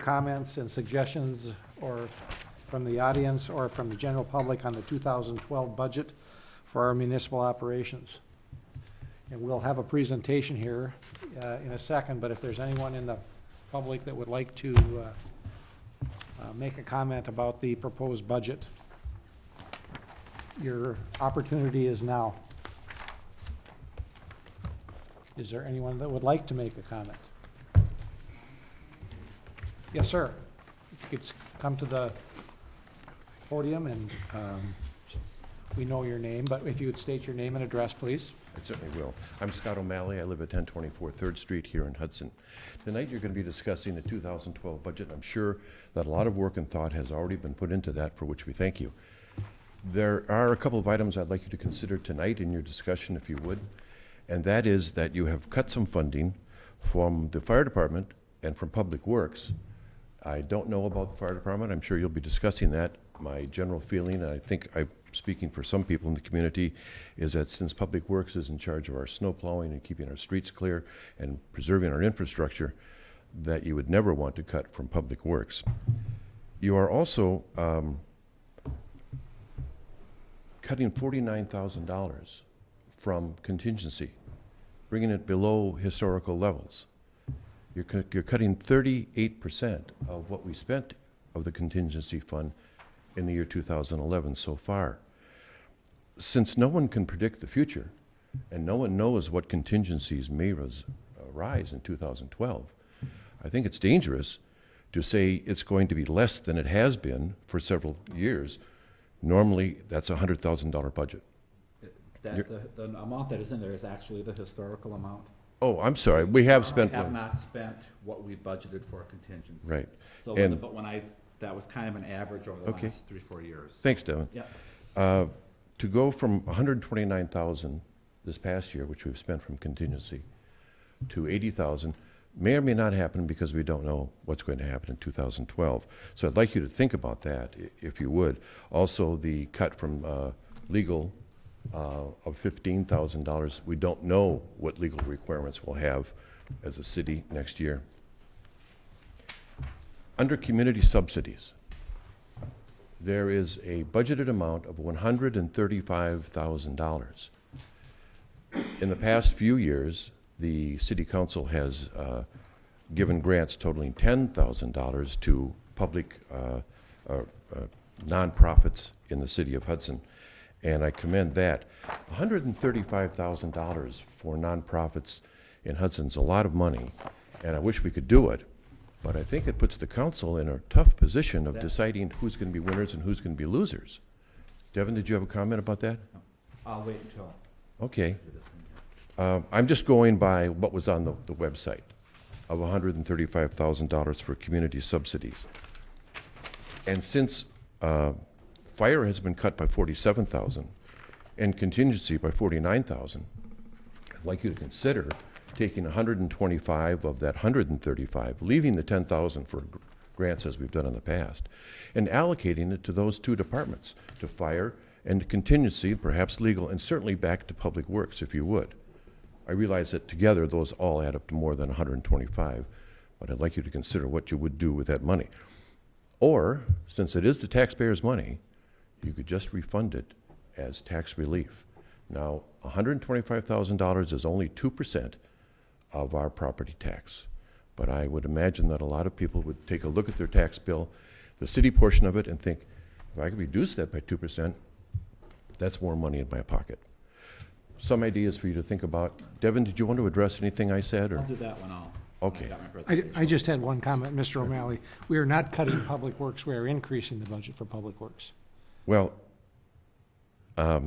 Comments and suggestions or from the audience or from the general public on the 2012 budget for our municipal operations. And we'll have a presentation here in a second, but if there's anyone in the public that would like to make a comment about the proposed budget, your opportunity is now. Is there anyone that would like to make a comment? Yes, sir. If you could come to the podium and we know your name, but if you would state your name and address, please. I certainly will. I'm Scott O'Malley. I live at 1024 3rd Street here in Hudson. Tonight you're going to be discussing the 2012 budget. I'm sure that a lot of work and thought has already been put into that, for which we thank you. There are a couple of items I'd like you to consider tonight in your discussion, if you would, and that is that you have cut some funding from the fire department and from Public Works. I don't know about the fire department. I'm sure you'll be discussing that. My general feeling, and I think I'm speaking for some people in the community, is that since Public Works is in charge of our snow plowing and keeping our streets clear and preserving our infrastructure, that you would never want to cut from Public Works. You are also cutting $49,000 from contingency, bringing it below historical levels. You're cutting 38% of what we spent of the contingency fund in the year 2011 so far. Since no one can predict the future, and no one knows what contingencies may rise in 2012, I think it's dangerous to say it's going to be less than it has been for several years. Normally, that's a $100,000 budget. The amount that is in there is actually the historical amount. Oh, I'm sorry. We have spent. We have not spent what we budgeted for contingency. Right. So, and that was kind of an average over the last 3-4 years. Thanks, Devin. Yeah. To go from $129,000 this past year, which we've spent from contingency, to $80,000 may or may not happen because we don't know what's going to happen in 2012. So I'd like you to think about that, if you would. Also, the cut from legal of $15,000. We don't know what legal requirements we'll have as a city next year. Under community subsidies, there is a budgeted amount of $135,000. In the past few years, the City Council has given grants totaling $10,000 to public nonprofits in the city of Hudson, and I commend that. $135,000 for nonprofits in Hudson's a lot of money, and I wish we could do it, but I think it puts the council in a tough position of deciding who's going to be winners and who's going to be losers. Devin, did you have a comment about that? I'll wait until. Okay. I'm just going by what was on the website of $135,000 for community subsidies. And since fire has been cut by $47,000 and contingency by $49,000, I'd like you to consider taking $125 of that $135, leaving the $10,000 for grants as we've done in the past, and allocating it to those two departments, to fire and to contingency, perhaps legal, and certainly back to Public Works, if you would. I realize that together those all add up to more than $125, but I'd like you to consider what you would do with that money. Or, since it is the taxpayers' money, you could just refund it as tax relief. Now, $125,000 is only 2% of our property tax, but I would imagine that a lot of people would take a look at their tax bill, the city portion of it, and think, if I could reduce that by 2%, that's more money in my pocket. Some ideas for you to think about. Devin, did you want to address anything I said? Or? I'll do that one all. Okay. I just had one comment, Mr. O'Malley. We are not cutting Public Works. We are increasing the budget for Public Works. Well, we're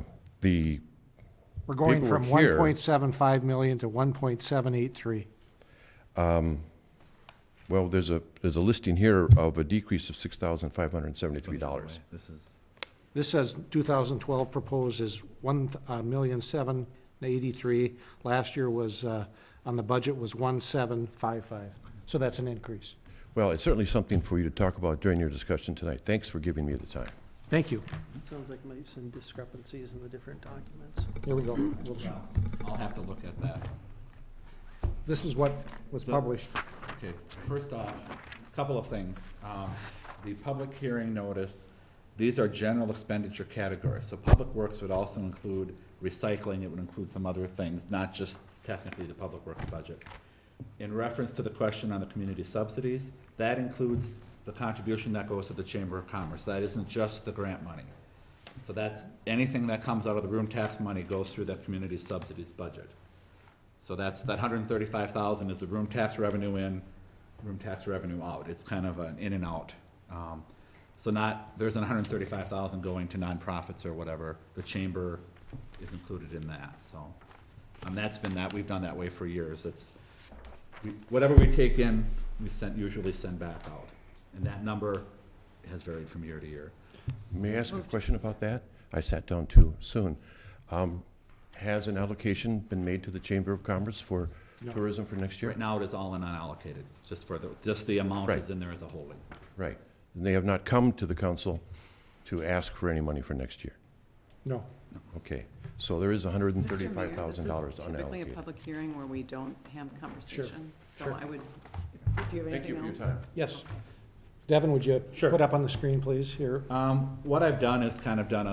going from $1.75 million to $1.783. Well, there's a listing here of a decrease of $6,573. This says 2012 proposed is $1,783,000. Last year was on the budget was $1,755. So that's an increase. Well, it's certainly something for you to talk about during your discussion tonight. Thanks for giving me the time. Thank you. It sounds like maybe some discrepancies in the different documents. Here we go. I'll have to look at that. This is what was So- published. Okay, first off, a couple of things. The public hearing notice, these are general expenditure categories. So public works would also include recycling, it would include some other things, not just technically the public works budget. In reference to the question on the community subsidies, that includes the contribution that goes to the Chamber of Commerce. That isn't just the grant money. So that's, anything that comes out of the room tax money goes through that community subsidies budget. So that's, that $135,000 is the room tax revenue in, room tax revenue out. It's kind of an in and out. So there isn't $135,000 going to nonprofits or whatever. The chamber is included in that, so. That's been that, we've done that way for years. Whatever we take in, we usually send back out. And that number has varied from year to year. May I ask a question about that? I sat down too soon. Has an allocation been made to the Chamber of Commerce for No. tourism for next year? Right now, it is all in unallocated, just the amount Right. is in there as a holding. Right. And they have not come to the council to ask for any money for next year? No. Okay, so there is $135,000 Mr. Mayor, this is typically a unallocated. public hearing where we don't have conversation. So sure. I would, if you have Thank you anything for your else. time. Yes. Devin, would you Sure. put up on the screen, please, here? What I've done is kind of done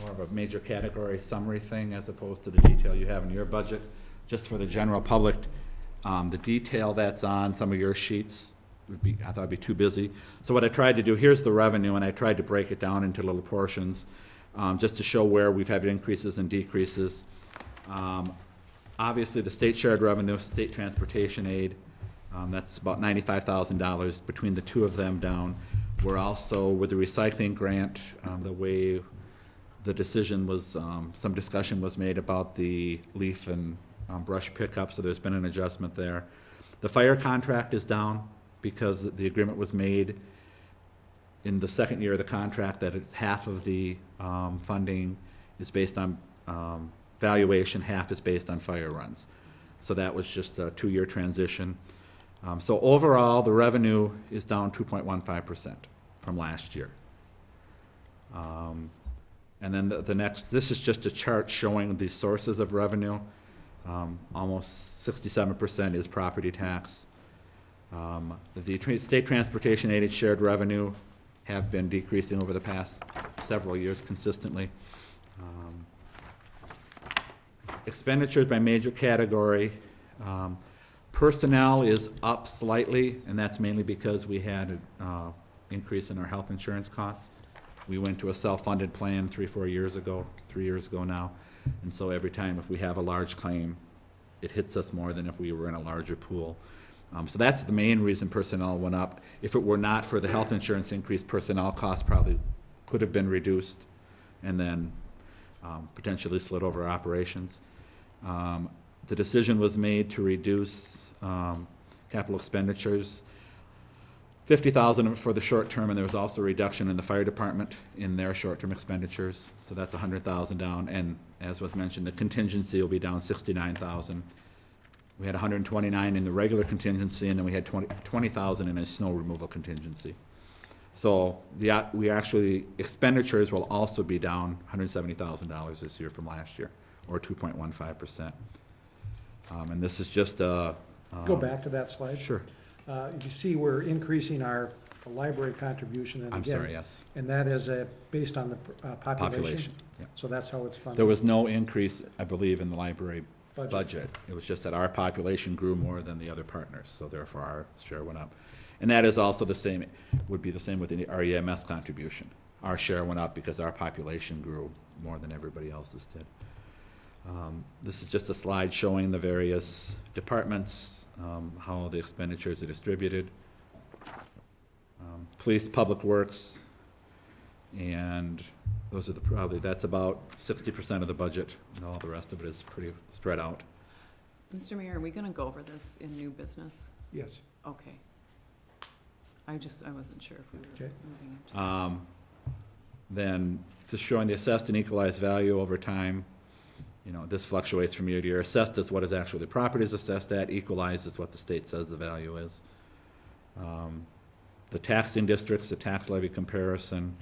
more of a major category summary thing as opposed to the detail you have in your budget, just for the general public. The detail that's on some of your sheets I thought it'd be too busy. So what I tried to do, here's the revenue, and I tried to break it down into little portions, just to show where we've had increases and decreases. Obviously, the state shared revenue, state transportation aid, that's about $95,000 between the two of them down. We're also, with the recycling grant, the way the decision was, some discussion was made about the leaf and brush pickup, so there's been an adjustment there. The fire contract is down because the agreement was made in the second year of the contract that it's half of the funding is based on valuation, half is based on fire runs. So that was just a 2-year transition. So overall, the revenue is down 2.15% from last year. And then the next, this is just a chart showing the sources of revenue. Almost 67% is property tax. The state transportation aided shared revenue have been decreasing over the past several years consistently. Expenditures by major category. Personnel is up slightly, and that's mainly because we had an increase in our health insurance costs. We went to a self-funded plan 3 years ago now, and so every time if we have a large claim, it hits us more than if we were in a larger pool. So that's the main reason personnel went up. If it were not for the health insurance increase, personnel costs probably could have been reduced and then potentially slid over operations. The decision was made to reduce capital expenditures, $50,000 for the short term, and there was also a reduction in the fire department in their short-term expenditures. So that's $100,000 down, and as was mentioned, the contingency will be down $69,000. We had 129 in the regular contingency, and then we had 20,000 in a snow removal contingency. So we actually, expenditures will also be down $170,000 this year from last year, or 2.15%. And this is just a... Go back to that slide. Sure. You see we're increasing our library contribution, and I'm again, sorry, yes. and that is based on the population? Population, yeah. So that's how it's funded? There was no increase, I believe, in the library Budget. budget. It was just that our population grew more than the other partners, so therefore our share went up. And that is also the same, would be the same with our EMS contribution. Our share went up because our population grew more than everybody else's did. This is just a slide showing the various departments, how the expenditures are distributed. Police, Public Works, and those are probably, that's about 60% of the budget, and all the rest of it is pretty spread out. Mr. Mayor, are we gonna go over this in new business? Yes. Okay. I wasn't sure if we were Okay. moving into. Then just showing the assessed and equalized value over time. You know, this fluctuates from year to year. Assessed is what is actually the property is assessed at, equalized is what the state says the value is. The taxing districts, the tax levy comparison.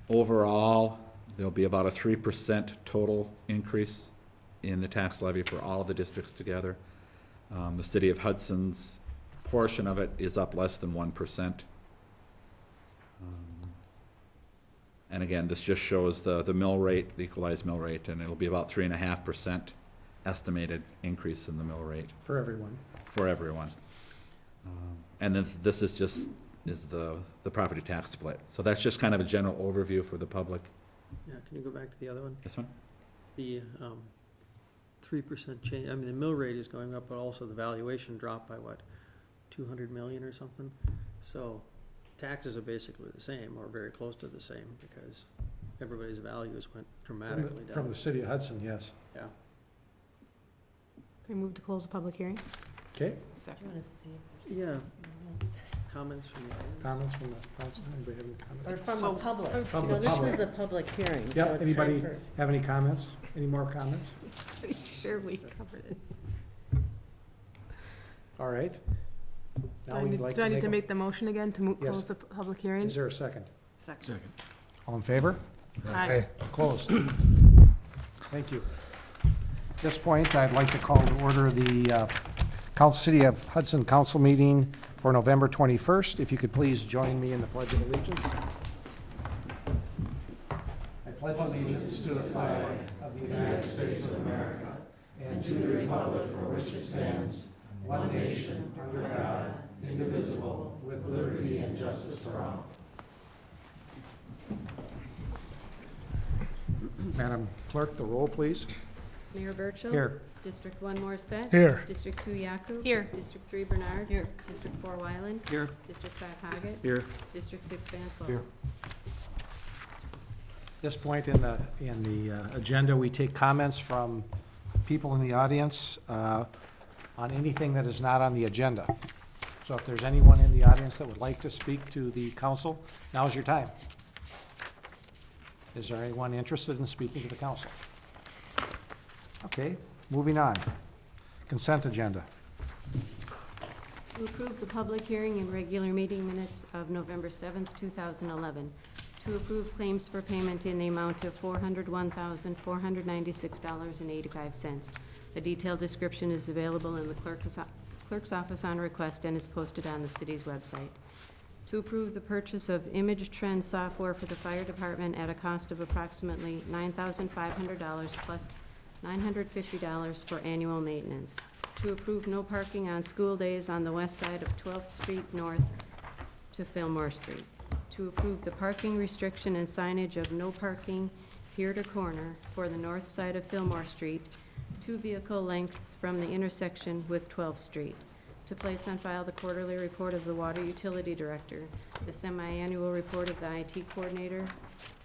Overall, there'll be about a 3% total increase in the tax levy for all of the districts together. The city of Hudson's portion of it is up less than 1%. And again, this just shows the mill rate, the equalized mill rate, and it'll be about 3.5% estimated increase in the mill rate For everyone. for everyone. And then this is just, the property tax split. So that's just kind of a general overview for the public. Yeah, can you go back to the other one? This one? The 3% change, I mean, the mill rate is going up, but also the valuation dropped by what, 200 million or something? So taxes are basically the same, or very close to the same, because everybody's values went dramatically down. From the city of Hudson, yes. Yeah. Can we move to close the public hearing? Okay, Second. Yeah, comments from the audience? comments from the council, anybody have any Or comments? from the public. From You the know, this public. is the public hearing, so Yep, it's anybody time for. have any comments? Any more comments? Sure, we covered it. All right. Do Now I we'd need, like do I need make to a- make the motion again to Yes. close the public hearing? Is there a second? Second. All in favor? Aye. Closed. Thank you. At this point, I'd like to call to order the City of Hudson Council meeting for November 21st. If you could please join me in the Pledge of Allegiance. I pledge allegiance to the flag of the United States of America and to the republic for which it stands, one nation, under God, indivisible, with liberty and justice for all. Madam Clerk, the roll, please. Mayor Burchill. Here. District 1 Morset. Here. District 2 Yaku. Here. District 3 Bernard. Here. District 4 Wyland. Here. District 5 Haggett. Here. District 6 Vanslo. Here. This point in the agenda, we take comments from people in the audience on anything that is not on the agenda. So if there's anyone in the audience that would like to speak to the council, now's your time. Is there anyone interested in speaking to the council? Okay, moving on. Consent agenda. To approve the public hearing and regular meeting minutes of November 7th, 2011. To approve claims for payment in the amount of $401,496.85. A detailed description is available in the clerk's office on request and is posted on the city's website. To approve the purchase of Image Trend software for the fire department at a cost of approximately $9,500 plus $950 for annual maintenance. To approve no parking on school days on the west side of 12th Street North to Fillmore Street. To approve the parking restriction and signage of no parking here to corner for the north side of Fillmore Street, 2 vehicle lengths from the intersection with 12th Street. To place on file the quarterly report of the water utility director, the semi-annual report of the IT coordinator,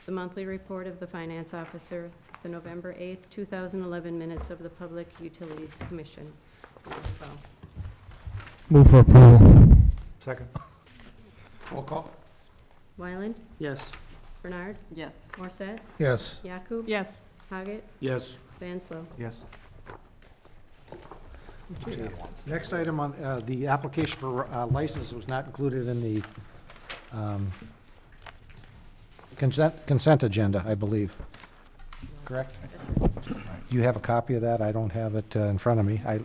the monthly report of the finance officer, the November 8th, 2011 minutes of the Public Utilities Commission. Move for approval. Second. Roll call. Wyland? Yes. Bernard? Yes. Morset? Yes. Yakub? Yes. Haggett? Yes. Vanslo? Yes. Next item on, the application for license was not included in the consent agenda, I believe. Correct? Do you have a copy of that? I don't have it in front of me. I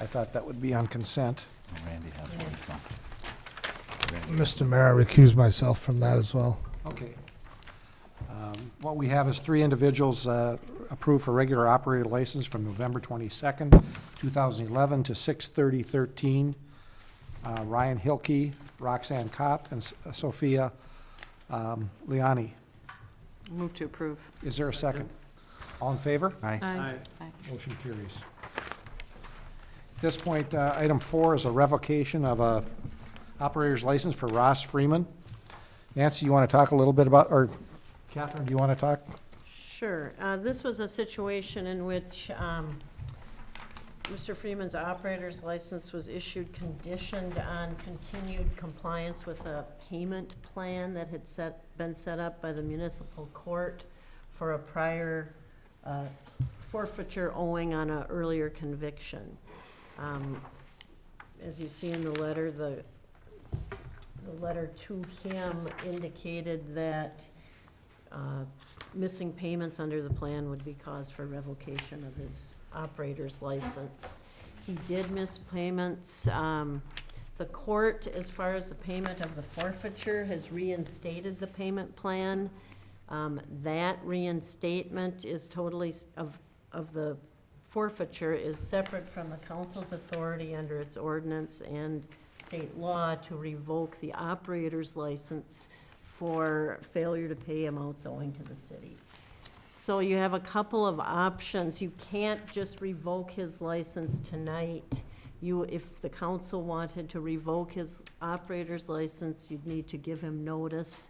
thought that would be on consent. Randy has one, so. Mr. Mayor, I recuse myself from that as well. Okay. What we have is 3 individuals approved for regular operator license from November 22nd, 2011 to 6/30/13. Ryan Hilke, Roxanne Kopp, and Sophia Liani. Move to approve. Is there a second? All in favor? Aye. Motion carries. At this point, item 4 is a revocation of a operator's license for Ross Freeman. Nancy, you want to talk a little bit about, or Catherine, do you want to talk? Sure. This was a situation in which Mr. Freeman's operator's license was issued conditioned on continued compliance with a payment plan that had been set up by the municipal court for a prior forfeiture owing on an earlier conviction. As you see in the letter, the letter to him indicated that missing payments under the plan would be cause for revocation of his operator's license. he did miss payments. The court, as far as the payment of the forfeiture, has reinstated the payment plan. That reinstatement is totally, of the forfeiture is separate from the council's authority under its ordinance and state law to revoke the operator's license for failure to pay amounts owing to the city. So you have a couple of options. You can't just revoke his license tonight. If the council wanted to revoke his operator's license, you'd need to give him notice,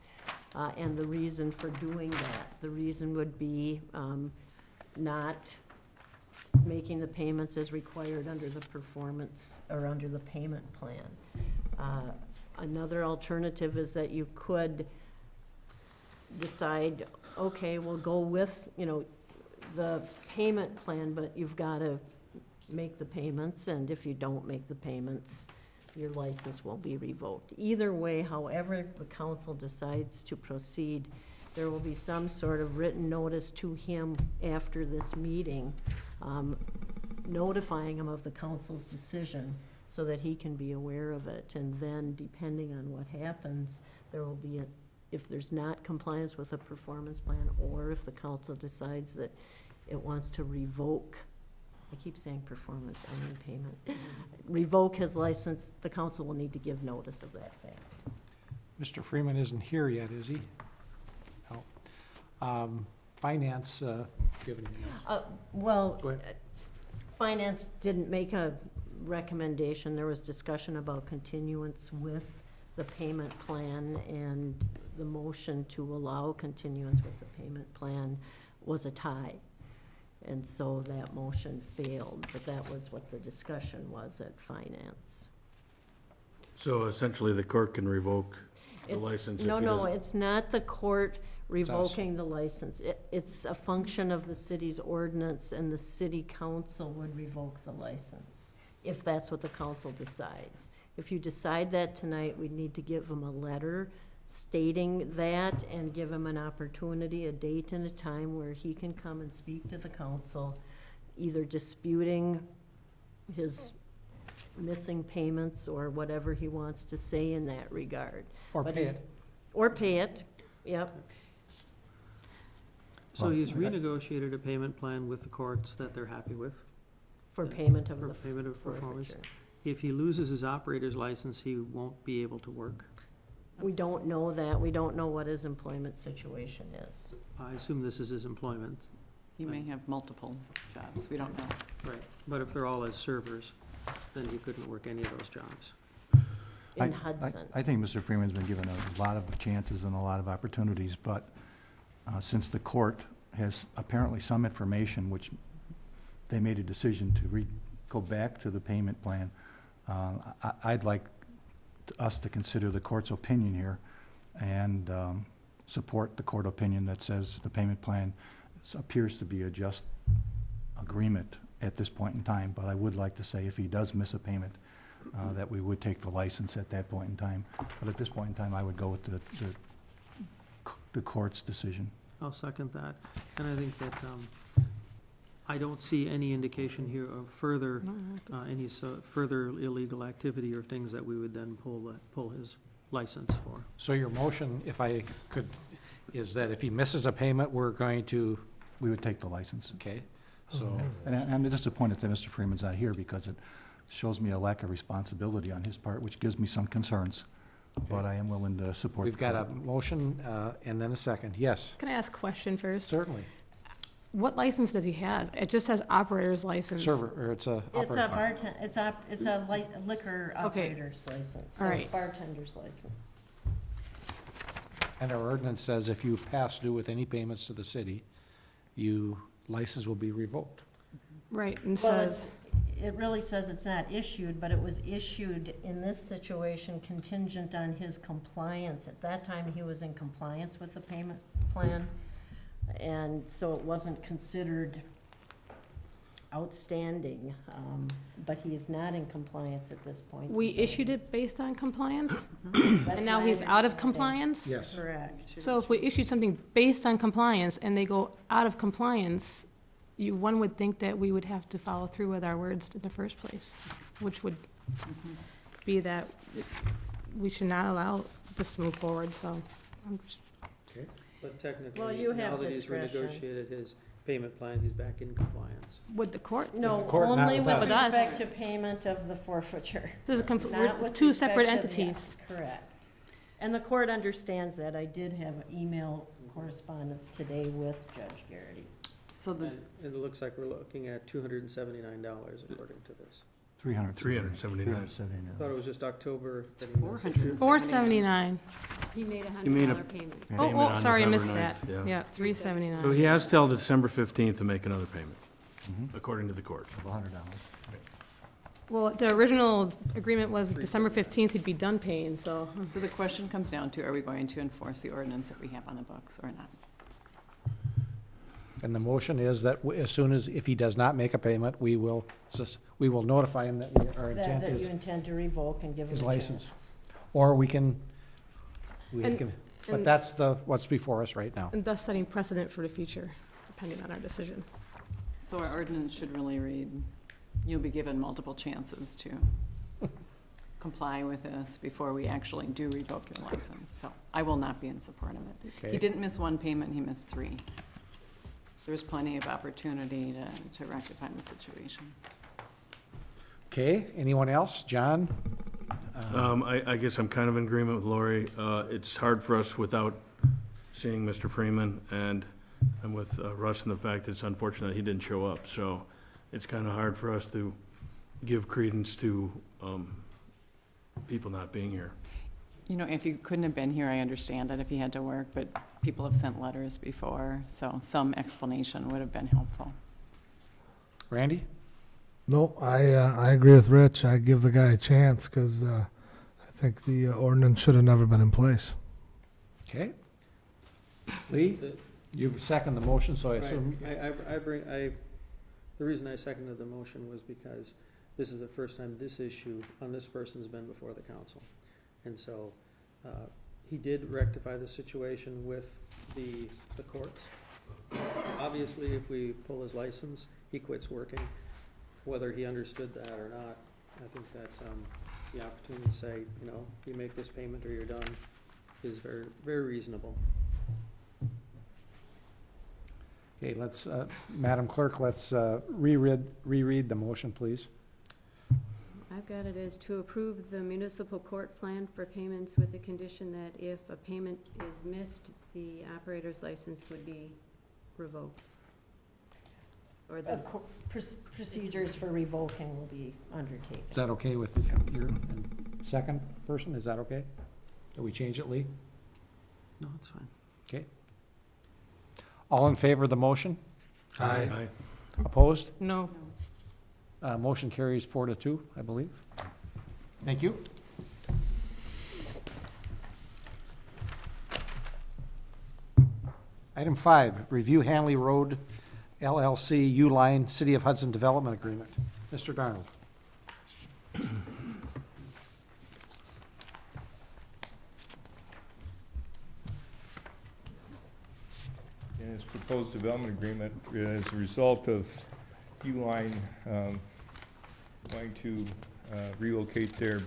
and the reason for doing that. The reason would be not making the payments as required under the performance, or under the payment plan. Another alternative is that you could decide, okay, we'll go with, the payment plan, but you've got to make the payments, and if you don't make the payments, your license will be revoked. Either way, however the council decides to proceed, there will be some sort of written notice to him after this meeting, notifying him of the council's decision so that he can be aware of it. And then, depending on what happens, there will be if there's not compliance with a performance plan, or if the council decides that it wants to revoke, I keep saying performance, I mean payment, revoke his license, the council will need to give notice of that fact. Mr. Freeman isn't here yet, is he? No. Finance, do you have anything else? Well, Go ahead. Finance didn't make a recommendation. There was discussion about continuance with the payment plan, and the motion to allow continuance with the payment plan was a tie. And so that motion failed, but that was what the discussion was at Finance. So essentially, the court can revoke the It's- license if No, he no, doesn't- it's not the court us. revoking the license. It's a function of the city's ordinance, and the city council would revoke the license, if that's what the council decides. If you decide that tonight, we'd need to give them a letter stating that, and give him an opportunity, a date and a time where he can come and speak to the council, either disputing his missing payments or whatever he wants to say in that regard. Or But pay he- it. Or pay it, yep. So he's renegotiated a payment plan with the courts that they're happy with For payment of for the payment of performance. forfeiture. If he loses his operator's license, he won't be able to work. We don't know that. We don't know what his employment situation is. I assume this is his employment. He may have multiple jobs, we don't know. Right. But if they're all as servers, then he couldn't work any of those jobs. In Hudson. I think Mr. Freeman's been given a lot of chances and a lot of opportunities, but since the court has apparently some information, which they made a decision to go back to the payment plan, I'd like us to consider the court's opinion here and support the court opinion that says the payment plan appears to be a just agreement at this point in time. But I would like to say, if he does miss a payment, that we would take the license at that point in time. But at this point in time, I would go with the court's decision. I'll second that. And I think that, I don't see any indication here of further, further illegal activity or things that we would then pull his license for. So your motion, if I could, is that if he misses a payment, we're going to, We would take the license. okay, so, And I'm disappointed that Mr. Freeman's not here, because it shows me a lack of responsibility on his part, which gives me some concerns. But I am willing to support. we've got a motion and then a second. Yes, Can I ask a question first? certainly. What license does he have? It just says operator's license. Server, or it's a. It's a operator. it's a liquor Okay. operator's license, so All it's right. bartender's license. And our ordinance says if you pass due with any payments to the city, license will be revoked. Right, and Well, says, it really says it's not issued, but it was issued in this situation contingent on his compliance. At that time, he was in compliance with the payment plan, and so it wasn't considered outstanding, but he is not in compliance at this point. we and so issued he's- it based on compliance, That's and now my he's out of understanding. compliance? Yes. Correct. So if we issued something based on compliance and they go out of compliance, one would think that we would have to follow through with our words in the first place, which would be that we should not allow this to move forward, so I'm just, But Well, technically, you now have that he's discretion. renegotiated his payment plan, he's back in compliance. with the court, No, The court, not only with with us. respect to payment of the forfeiture. this is Not we're with two respect separate to- entities. yes, correct. And the court understands that. I did have email correspondence today with Judge Garrity. So the, And it looks like we're looking at $279 according to this. 379. I thought it was just October. it's that he missed. 479. 479. He made a He made a- $100 payment. Payment Oh, on sorry, I November missed that. 9th, Yeah, So 379. he has till December 15th to make another payment, Mhm. according to the court. Of $100. Well, the original agreement was December 15th he'd be done paying, so. So the question comes down to, are we going to enforce the ordinance that we have on the books or not? And the motion is that as soon as, if he does not make a payment, we will notify him that our intent That you is, intend to revoke and give him his a license. chance. or And- but and- that's what's before us right now. And thus setting precedent for the future, depending on our decision. So our ordinance should really read, you'll be given multiple chances to comply with this before we actually do revoke your license. So I will not be in support of it. Okay. He didn't miss one payment, he missed 3. There's plenty of opportunity to rectify the situation. Okay, anyone else? John? I guess I'm kind of in agreement with Lori. It's hard for us without seeing Mr. Freeman, and I'm with Russ in the fact that it's unfortunate he didn't show up. So it's kind of hard for us to give credence to people not being here. You know, if you couldn't have been here, I understand it if you had to work, but people have sent letters before, so some explanation would have been helpful. Randy? No, I agree with Rich. I give the guy a chance because I think the ordinance should have never been in place. Okay. Lee, you've seconded the motion, so I Right. assume, The reason I seconded the motion was because this is the first time this issue on this person's been before the council. And so, he did rectify the situation with the courts. Obviously, if we pull his license, he quits working. Whether he understood that or not, I think that, the opportunity to say, you make this payment or you're done is very, very reasonable. okay, let's, Madam Clerk, let's reread the motion, please. I've got it as to approve the municipal court plan for payments with the condition that if a payment is missed, the operator's license would be revoked. Or the, Procedures for revoking will be undertaken. Is that okay with your second person? Is that okay? Can we change it, Lee? No, it's fine. Okay. All in favor of the motion? Aye. Opposed? No. Motion carries 4-2, I believe. Thank you. Item 5, review Hanley Road LLC U-Line City of Hudson Development Agreement. Mr. Darnold. And this proposed development agreement is a result of U-Line wanting to relocate their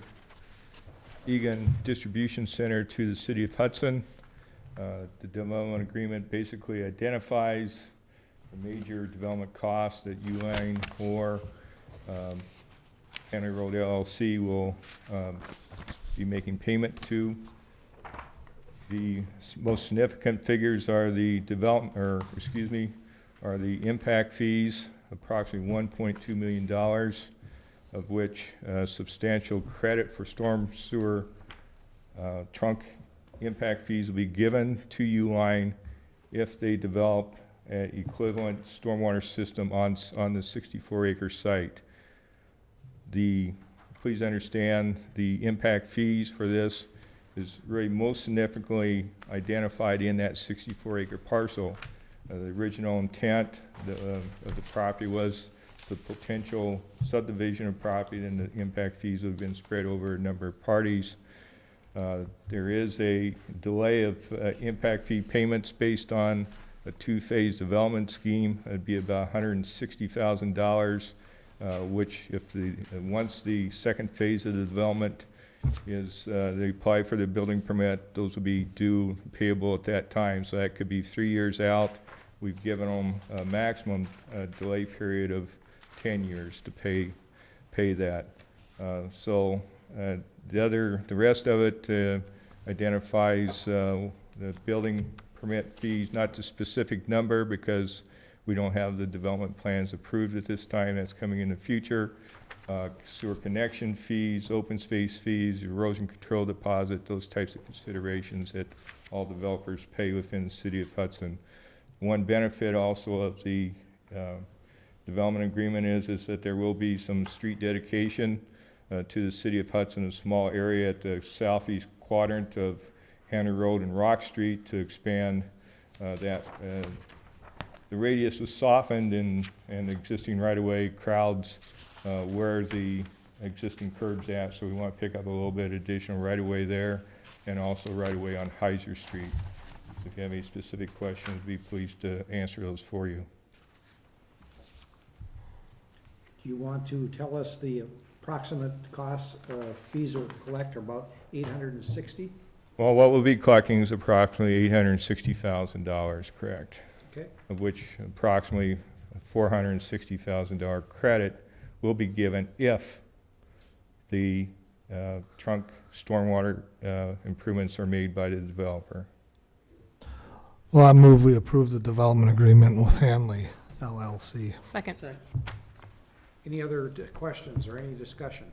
Egan Distribution Center to the city of Hudson. The development agreement basically identifies the major development costs that U-Line or Hanley Road LLC will be making payment to. The most significant figures are the are the impact fees, approximately $1.2 million, of which substantial credit for storm sewer trunk impact fees will be given to U-Line if they develop an equivalent stormwater system on the 64-acre site. Please understand the impact fees for this is really most significantly identified in that 64-acre parcel. The original intent of the property was the potential subdivision of property, and the impact fees have been spread over a number of parties. There is a delay of impact fee payments based on a two-phase development scheme. It'd be about $160,000, which once the second phase of the development is, they apply for the building permit, those will be due payable at that time. So that could be 3 years out. We've given them a maximum delay period of 10 years to pay that. The rest of it identifies the building permit fees, not the specific number because we don't have the development plans approved at this time. That's coming in the future. Sewer connection fees, open space fees, erosion control deposit, those types of considerations that all developers pay within the city of Hudson. One benefit also of the development agreement is that there will be some street dedication to the city of Hudson, a small area at the southeast quadrant of Hannah Road and Rock Street to expand that. The radius was softened and the existing right-of-way crowds where the existing curb's at, so we want to pick up a little bit additional right-of-way there and also right-of-way on Heiser Street. If you have any specific questions, be pleased to answer those for you. Do you want to tell us the approximate costs, fees will collect are about $860? Well, what we'll be collecting is approximately $860,000, correct? Okay. Of which approximately $460,000 credit will be given if the trunk stormwater improvements are made by the developer. Well, I move we approve the development agreement with Hanley LLC. Second. Any other questions or any discussion?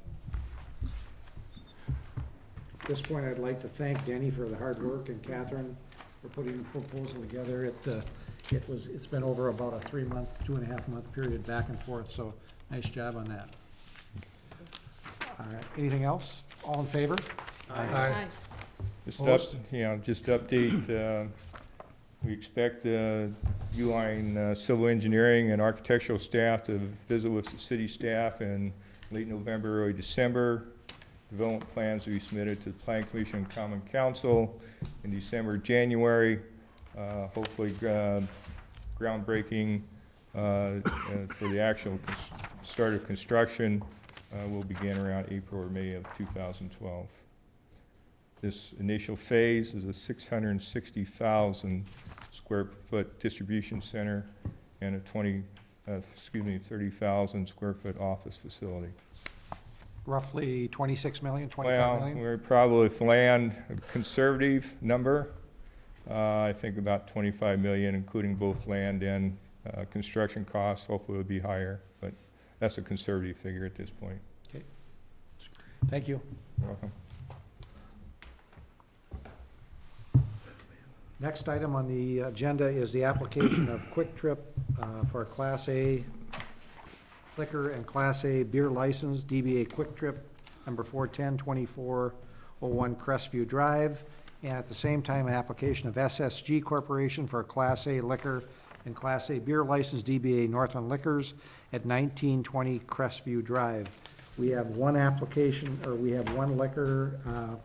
At this point, I'd like to thank Denny for the hard work and Catherine for putting the proposal together. It's been over about a 2.5 month period back and forth, so nice job on that. All right, anything else? All in favor? Aye. Just update, we expect Uline civil engineering and architectural staff to visit with the city staff in late November, early December. Development plans will be submitted to the Planning Commission and Common Council in December, January. Hopefully groundbreaking for the actual start of construction will begin around April or May of 2012. This initial phase is a 660,000 square foot distribution center and a 30,000 square foot office facility. Roughly 26 million, 25 Well, million? we're probably, if land, a conservative number, I think about 25 million, including both land and construction costs. Hopefully it'll be higher, but that's a conservative figure at this point. Okay. Thank you. You're welcome. Next item on the agenda is the application of Quick Trip for a Class A liquor and Class A beer license, DBA Quick Trip, number 410-2401 Crestview Drive, and at the same time, an application of SSG Corporation for a Class A liquor and Class A beer license, DBA Northland Liquors, at 1920 Crestview Drive. We have one application, or we have one liquor,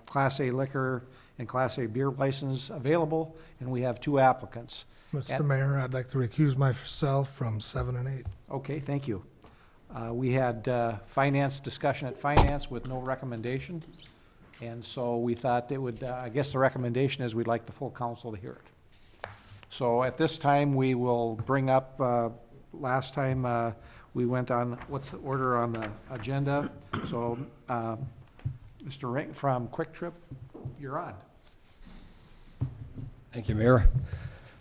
Class A liquor and Class A beer license available, and we have two applicants. Mr. Mayor, I'd like to recuse myself from 7 and 8. Okay, thank you. We had finance discussion at finance with no recommendation, and so we thought it would, I guess the recommendation is we'd like the full council to hear it. So at this time, we will bring up, last time we went on, what's the order on the agenda? So Mr. Ring from Quick Trip, you're on. Thank you, Mayor.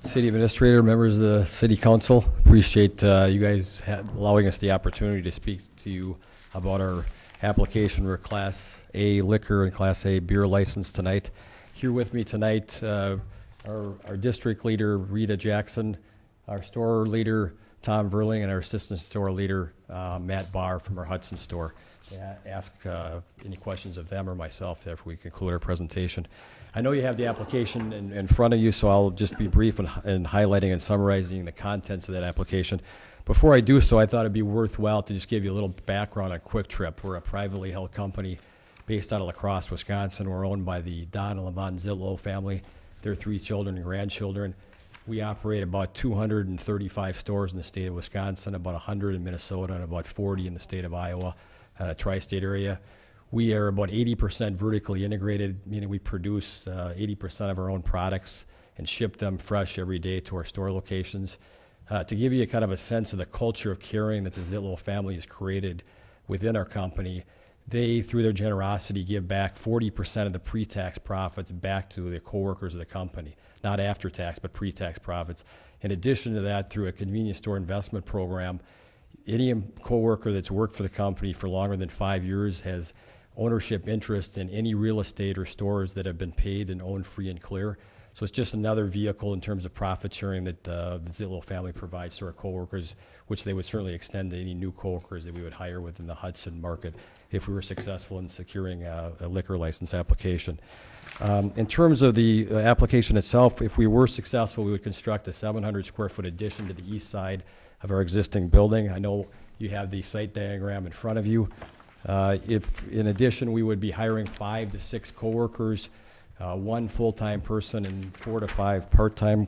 City Administrator, members of the City Council, appreciate you guys allowing us the opportunity to speak to you about our application for Class A liquor and Class A beer license tonight. Here with me tonight, our district leader, Rita Jackson, our store leader, Tom Verling, and our assistant store leader, Matt Barr from our Hudson store. Ask any questions of them or myself after we conclude our presentation. I know you have the application in front of you, so I'll just be brief in highlighting and summarizing the contents of that application. Before I do so, I thought it'd be worthwhile to just give you a little background on Quick Trip. We're a privately held company based out of La Crosse, Wisconsin. We're owned by the Don and Lavon Zillow family, their 3 children and grandchildren. We operate about 235 stores in the state of Wisconsin, about 100 in Minnesota, and about 40 in the state of Iowa, tri-state area. We are about 80% vertically integrated, meaning we produce 80% of our own products and ship them fresh every day to our store locations. To give you kind of a sense of the culture of caring that the Zitlow family has created within our company, they, through their generosity, give back 40% of the pre-tax profits back to the coworkers of the company, not after-tax, but pre-tax profits. In addition to that, through a convenience store investment program, any coworker that's worked for the company for longer than 5 years has ownership interest in any real estate or stores that have been paid and owned free and clear. So it's just another vehicle in terms of profit sharing that the Zitlow family provides to our coworkers, which they would certainly extend to any new coworkers that we would hire within the Hudson market if we were successful in securing a liquor license application. In terms of the application itself, if we were successful, we would construct a 700 square foot addition to the east side of our existing building. I know you have the site diagram in front of you. If, in addition, we would be hiring 5 to 6 coworkers, 1 full-time person and 4 to 5 part-time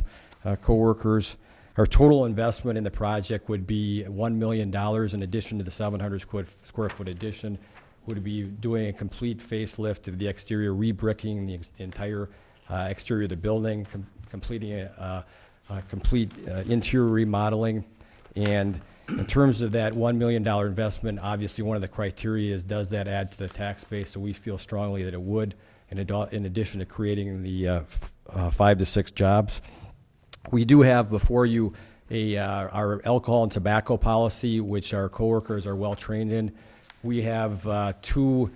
coworkers. Our total investment in the project would be $1 million in addition to the 700 square foot addition. Would be doing a complete facelift of the exterior, rebricking the entire exterior of the building, completing a complete interior remodeling. And in terms of that $1 million investment, obviously one of the criteria is, does that add to the tax base? So we feel strongly that it would, in addition to creating the 5 to 6 jobs. We do have before you our alcohol and tobacco policy, which our coworkers are well trained in. We have 2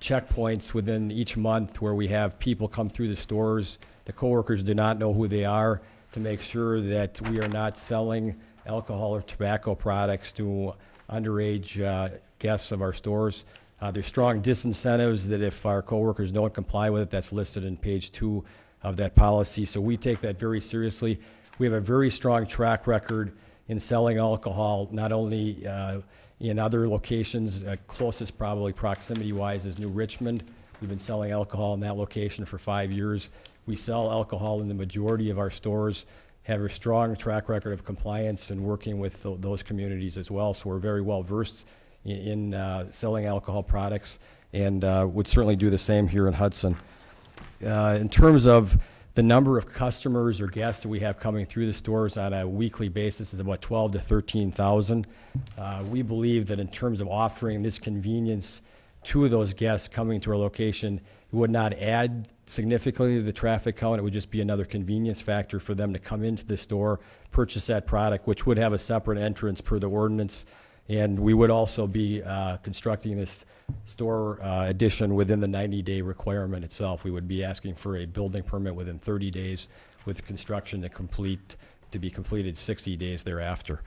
checkpoints within each month where we have people come through the stores. The coworkers do not know who they are, to make sure that we are not selling alcohol or tobacco products to underage guests of our stores. There's strong disincentives that if our coworkers don't comply with it, that's listed in page 2 of that policy. So we take that very seriously. We have a very strong track record in selling alcohol, not only in other locations, closest probably proximity-wise is New Richmond. We've been selling alcohol in that location for 5 years. We sell alcohol in the majority of our stores, have a strong track record of compliance and working with those communities as well. So we're very well versed in selling alcohol products, and would certainly do the same here in Hudson. In terms of the number of customers or guests that we have coming through the stores on a weekly basis is about 12 to 13,000. We believe that in terms of offering this convenience to those guests coming to our location, it would not add significantly to the traffic count. It would just be another convenience factor for them to come into the store, purchase that product, which would have a separate entrance per the ordinance. And we would also be constructing this store addition within the 90-day requirement itself. We would be asking for a building permit within 30 days with construction to be completed 60 days thereafter,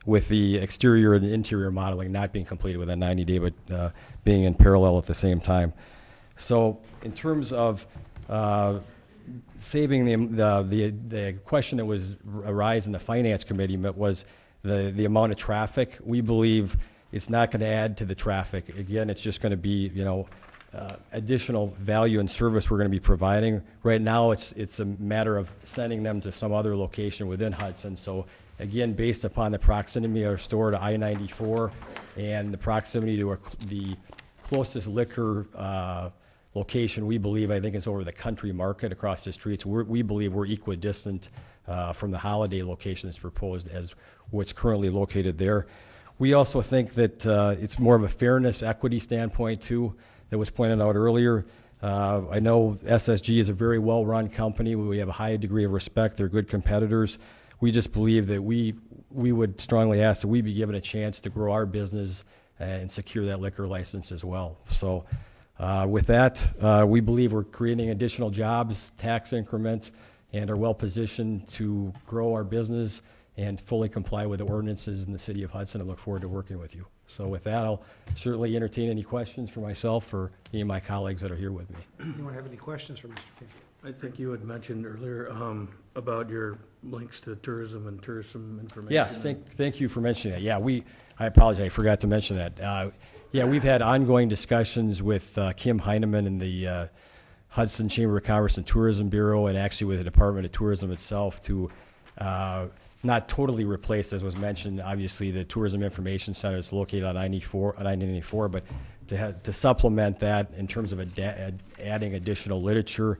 with the exterior and interior modeling not being completed within 90 days, but being in parallel at the same time. So in terms of saving the question that was arise in the Finance Committee was the amount of traffic. We believe it's not going to add to the traffic. Again, it's just going to be, additional value and service we're going to be providing. Right now, it's a matter of sending them to some other location within Hudson. So again, based upon the proximity of our store to I-94 and the proximity to the closest liquor location, we believe, I think it's over the Country Market across the street. So we believe we're equidistant from the Holiday location that's proposed as what's currently located there. We also think that it's more of a fairness, equity standpoint, too, that was pointed out earlier. I know SSG is a very well-run company. We have a high degree of respect. They're good competitors. We just believe that we would strongly ask that we be given a chance to grow our business and secure that liquor license as well. So with that, we believe we're creating additional jobs, tax increment, and are well-positioned to grow our business and fully comply with the ordinances in the city of Hudson. I look forward to working with you. So with that, I'll certainly entertain any questions for myself or any of my colleagues that are here with me. Anyone have any questions for Mr. King? I think you had mentioned earlier about your links to tourism and tourism information. Yes, thank you for mentioning that. Yeah, I apologize, I forgot to mention that. Yeah, we've had ongoing discussions with Kim Heineman and the Hudson Chamber of Commerce and Tourism Bureau, and actually with the Department of Tourism itself, to not totally replace, as was mentioned, obviously the Tourism Information Center is located on 994, but to supplement that in terms of adding additional literature.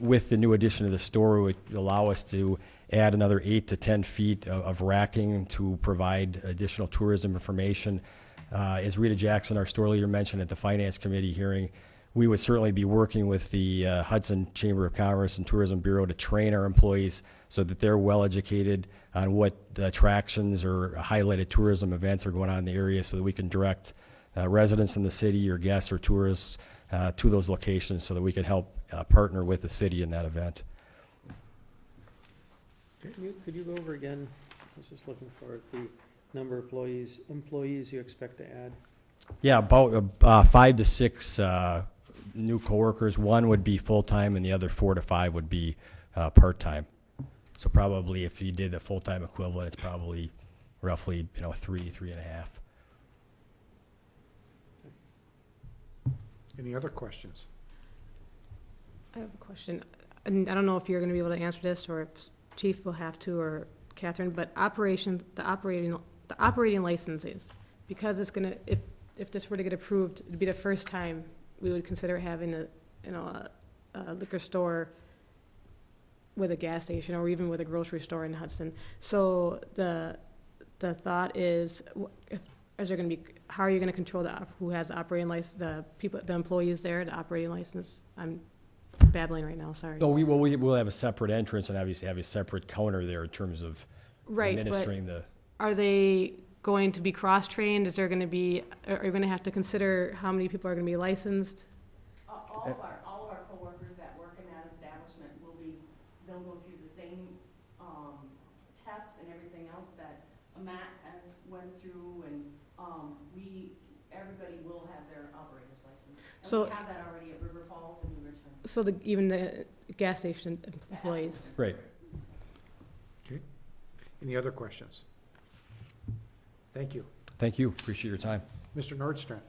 With the new addition of the store, it would allow us to add another 8 to 10 feet of racking to provide additional tourism information. As Rita Jackson, our store leader, mentioned at the Finance Committee hearing, we would certainly be working with the Hudson Chamber of Commerce and Tourism Bureau to train our employees so that they're well educated on what attractions or highlighted tourism events are going on in the area, so that we can direct residents in the city or guests or tourists to those locations, so that we can help partner with the city in that event. Could you go over again, I was just looking for the number of employees you expect to add? Yeah, about 5 to 6 new coworkers. One would be full-time, and the other 4 to 5 would be part-time. So probably if you did a full-time equivalent, it's probably roughly 3.5. Any other questions? I have a question. And I don't know if you're going to be able to answer this, or if Chief will have to, or Catherine, but the operating licenses, because it's going to, if this were to get approved, it'd be the first time we would consider having a liquor store with a gas station, or even with a grocery store in Hudson. So the thought is, is there going to be, how are you going to control who has the operating license, the employees there, the operating license? I'm babbling right now, sorry. No, we'll have a separate entrance and obviously have a separate counter there in terms of administering the. Are they going to be cross-trained? Is there going to be, are you going to have to consider how many people are going to be licensed? All of our coworkers that work in that establishment they'll go through the same tests and everything else that Matt has went through, and everybody will have their operator's license. And So we have that already at River Falls and Riverton. So even the gas station employees? Right. Okay. Any other questions? Thank you. Thank you. Appreciate your time. Mr. Nordstrand.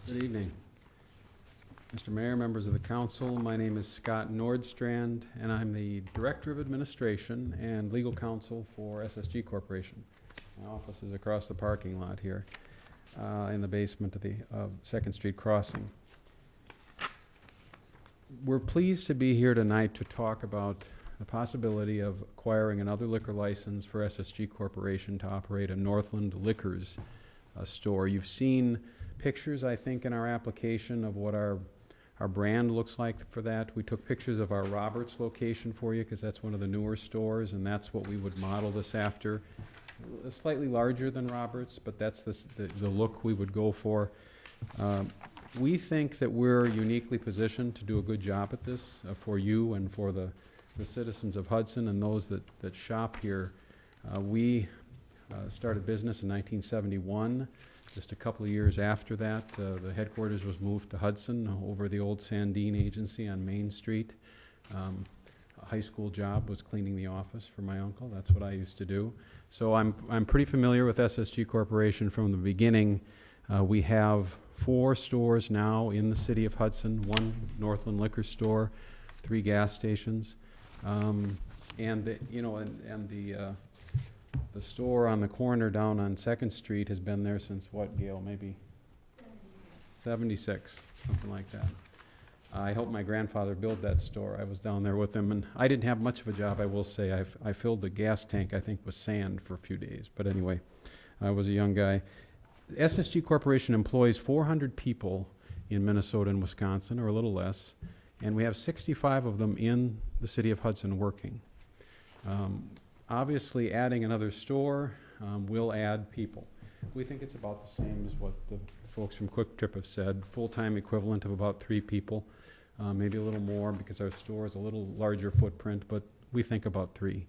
Good evening. Mr. Mayor, members of the council, my name is Scott Nordstrand, and I'm the Director of Administration and Legal Counsel for SSG Corporation. My office is across the parking lot here in the basement of the 2nd Street crossing. We're pleased to be here tonight to talk about the possibility of acquiring another liquor license for SSG Corporation to operate a Northland Liquors store. You've seen pictures, I think, in our application of what our brand looks like for that. We took pictures of our Roberts location for you because that's one of the newer stores, and that's what we would model this after. Slightly larger than Roberts, but that's the look we would go for. We think that we're uniquely positioned to do a good job at this for you and for the citizens of Hudson and those that shop here. We started business in 1971. Just a couple of years after that, the headquarters was moved to Hudson over the old Sandine Agency on Main Street. A high school job was cleaning the office for my uncle. That's what I used to do. So I'm pretty familiar with SSG Corporation from the beginning. We have 4 stores now in the city of Hudson, 1 Northland liquor store, 3 gas stations, and the store on the corner down on 2nd Street has been there since what, Gail, maybe? 76, something like that. I helped my grandfather build that store. I was down there with him, and I didn't have much of a job, I will say. I filled the gas tank, I think, with sand for a few days. But anyway, I was a young guy. SSG Corporation employs 400 people in Minnesota and Wisconsin, or a little less, and we have 65 of them in the city of Hudson working. Obviously, adding another store will add people. We think it's about the same as what the folks from Quick Trip have said, full-time equivalent of about 3 people, maybe a little more because our store is a little larger footprint, but we think about 3.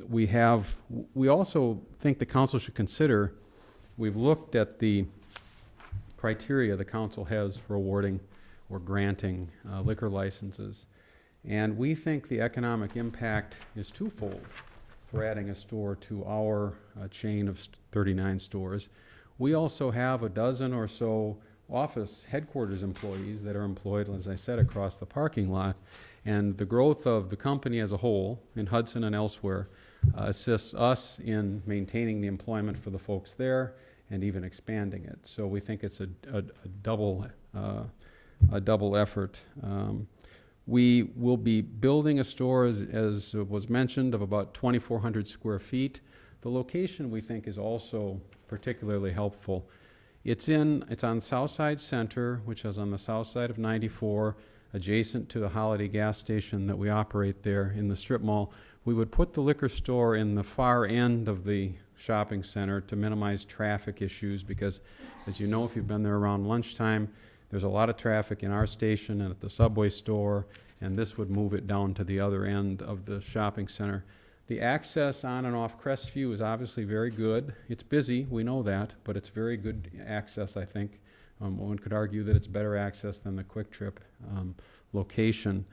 We also think the council should consider, we've looked at the criteria the council has for awarding or granting liquor licenses. And we think the economic impact is twofold. for adding a store to our chain of 39 stores. We also have a dozen or so office headquarters employees that are employed, as I said, across the parking lot. And the growth of the company as a whole, in Hudson and elsewhere, assists us in maintaining the employment for the folks there and even expanding it. So we think it's a double effort. We will be building a store, as was mentioned, of about 2,400 square feet. The location, we think, is also particularly helpful. It's on Southside Center, which is on the south side of 94, adjacent to the Holiday gas station that we operate there in the strip mall. We would put the liquor store in the far end of the shopping center to minimize traffic issues because, as you know, if you've been there around lunchtime, there's a lot of traffic in our station and at the Subway store, and this would move it down to the other end of the shopping center. The access on and off Crestview is obviously very good. It's busy, we know that, but it's very good access, I think. One could argue that it's better access than the Quick Trip location.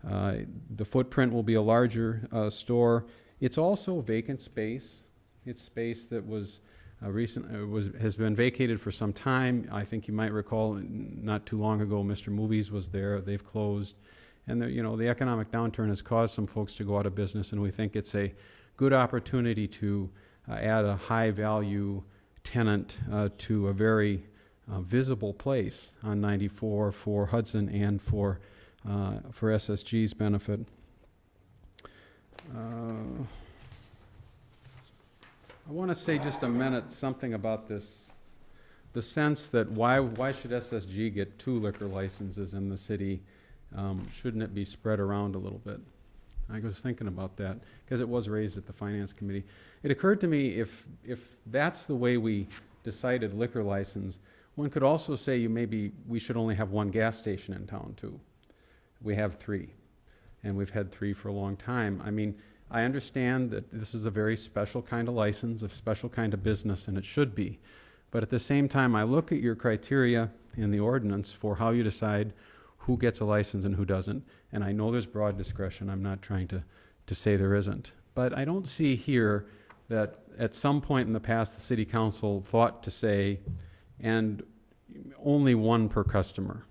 The footprint will be a larger store. It's also vacant space. It's space that was has been vacated for some time. I think you might recall not too long ago, Mr. Movies was there. They've closed. And the economic downturn has caused some folks to go out of business, and we think it's a good opportunity to add a high-value tenant to a very visible place on 94 for Hudson and for SSG's benefit. I want to say just a minute something about this, the sense that why should SSG get 2 liquor licenses in the city? Shouldn't it be spread around a little bit? I was thinking about that because it was raised at the Finance Committee. It occurred to me if that's the way we decided liquor license, one could also say we should only have 1 gas station in town too. We have 3, and we've had 3 for a long time. I mean, I understand that this is a very special kind of license, a special kind of business, and it should be. But at the same time, I look at your criteria in the ordinance for how you decide who gets a license and who doesn't. And I know there's broad discretion. I'm not trying to say there isn't. But I don't see here that at some point in the past the city council thought to say, and only 1 per customer.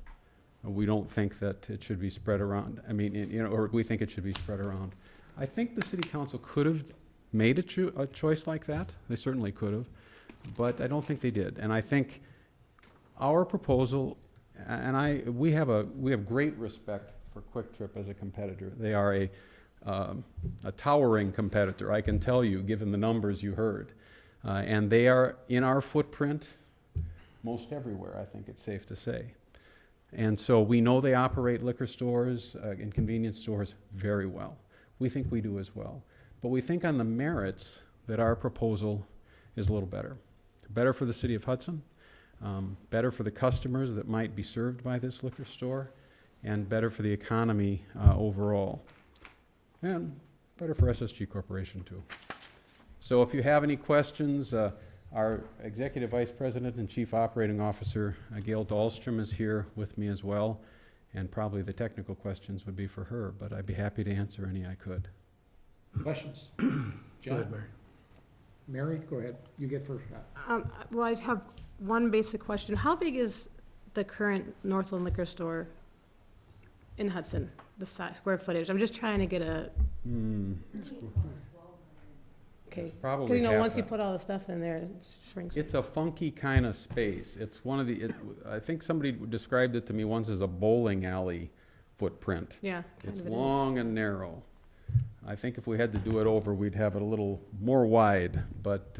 We don't think that it should be spread around. I mean, or we think it should be spread around. I think the city council could have made a choice like that. They certainly could have. But I don't think they did. And I think our proposal, and we have great respect for Quick Trip as a competitor. They are a towering competitor, I can tell you, given the numbers you heard. And they are in our footprint most everywhere, I think it's safe to say. And so we know they operate liquor stores and convenience stores very well. We think we do as well. But we think on the merits that our proposal is a little better. Better for the city of Hudson, better for the customers that might be served by this liquor store, and better for the economy overall. And better for SSG Corporation too. So if you have any questions, our Executive Vice President and Chief Operating Officer, Gail Dahlstrom, is here with me as well. And probably the technical questions would be for her, but I'd be happy to answer any I could. Questions? Go John? ahead, Mary. Mary, go ahead. You get first shot. Well, I have one basic question. How big is the current Northland liquor store in Hudson, the size, square footage? I'm just trying to get a... Okay. Probably Because, half once you that. put all the stuff in there, it shrinks. It's a funky kind of space. It's one of I think somebody described it to me once as a bowling alley footprint. Yeah, kind It's of it is. long and narrow. I think if we had to do it over, we'd have it a little more wide, but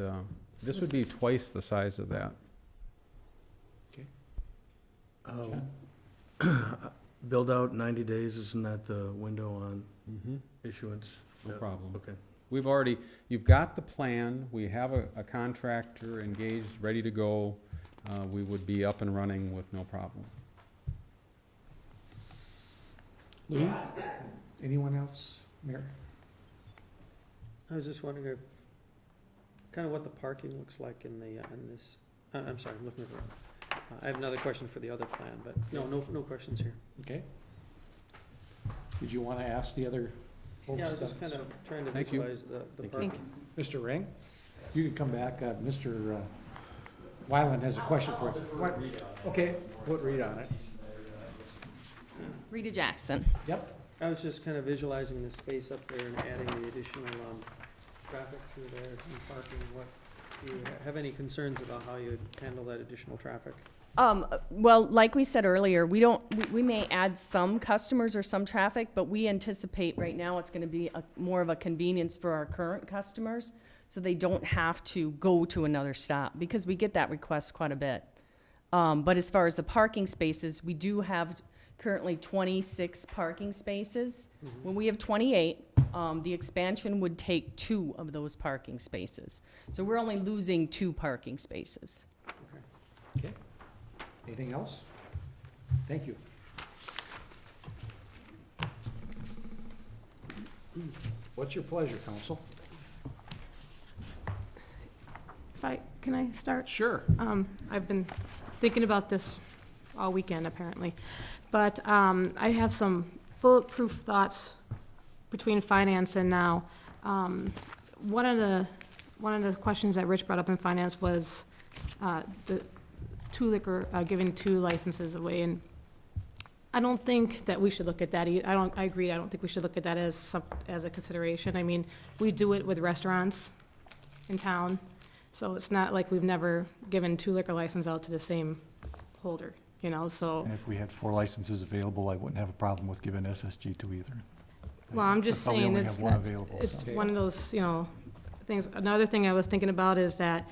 this would be twice the size of that. Build out 90 days, isn't that the window on issuance? No Yeah, problem. Okay. You've got the plan, we have a contractor engaged, ready to go. We would be up and running with no problem. Lou? Anyone else? Mary? I was just wondering kind of what the parking looks like in this, I'm sorry, I'm looking at the, I have another question for the other plan, but no questions here. Okay. Did you want to ask the other Yeah, I was just kind of trying to Thank you. visualize the Thank you. parking. Mr. Ring, you can come back. Mr. Wyland has a question for you. What? Okay, put read on it. Rita Jackson. Yep. I was just kind of visualizing the space up there and adding the additional traffic through there and parking. What, do you have any concerns about how you'd handle that additional traffic? Well, like we said earlier, we may add some customers or some traffic, but we anticipate right now it's gonna be more of a convenience for our current customers, so they don't have to go to another stop, because we get that request quite a bit. But as far as the parking spaces, we do have currently 26 parking spaces. When we have 28, the expansion would take 2 of those parking spaces. So we're only losing 2 parking spaces. Okay. Anything else? Thank you. What's your pleasure, council? Can I start? Sure. I've been thinking about this all weekend, apparently. But I have some bulletproof thoughts between finance and now. One of the questions that Rich brought up in finance was the giving 2 licenses away, and I don't think that we should look at that. I agree. I don't think we should look at that as a consideration. I mean, we do it with restaurants in town, so it's not like we've never given 2 liquor licenses out to the same holder, you know, so. And if we had 4 licenses available, I wouldn't have a problem with giving SSG 2 either. Well, I'm just But we saying only it's, have one available, it's so. one of those, you know, things. Another thing I was thinking about is that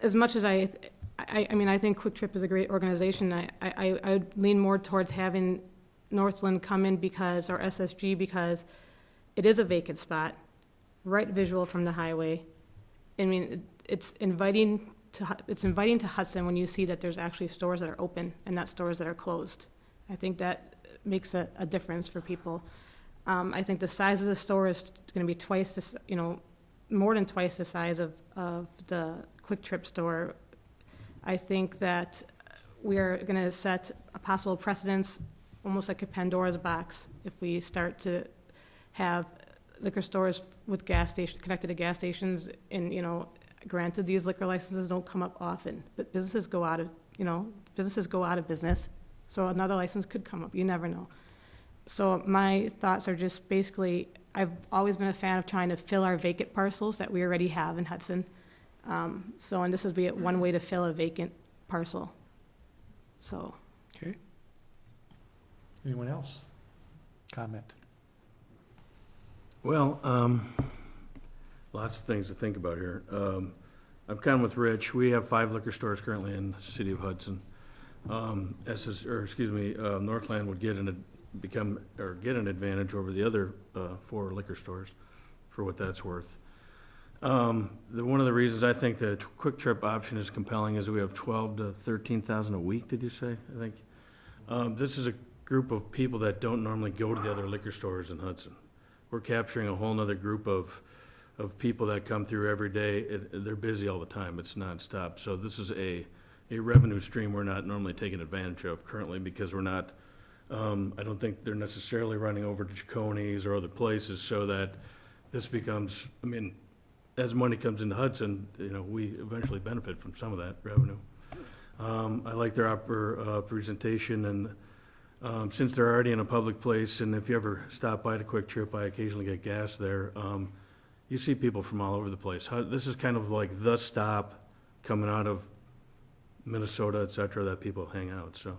as much as I mean, I think Quick Trip is a great organization. I would lean more towards having Northland come in or SSG, because it is a vacant spot, right visual from the highway. I mean, it's inviting to Hudson when you see that there's actually stores that are open and not stores that are closed. I think that makes a difference for people. I think the size of the store is going to be twice this, you know, more than twice the size of the Quick Trip store. I think that we are going to set a possible precedence, almost like a Pandora's box, if we start to have liquor stores with connected to gas stations. And, you know, granted, these liquor licenses don't come up often, but businesses go out of business. So another license could come up. You never know. So my thoughts are just basically, I've always been a fan of trying to fill our vacant parcels that we already have in Hudson. And this would be one way to fill a vacant parcel. So. Okay. Anyone else? Comment? Well, lots of things to think about here. I'm kind of with Rich. We have 5 liquor stores currently in the city of Hudson. Northland would get an advantage over the other 4 liquor stores, for what that's worth. One of the reasons I think the Quick Trip option is compelling is that we have 12 to 13,000 a week. Did you say? I think this is a group of people that don't normally go to the other liquor stores in Hudson. We're capturing a whole other group of people that come through every day. They're busy all the time. It's nonstop. So this is a revenue stream we're not normally taking advantage of currently, because we're not, I don't think they're necessarily running over to Chiconi's or other places, so that this becomes, I mean, as money comes into Hudson, you know, we eventually benefit from some of that revenue. I like their presentation, and since they're already in a public place, and if you ever stop by the Quick Trip, I occasionally get gas there, you see people from all over the place. This is kind of like the stop coming out of Minnesota, et cetera, that people hang out. So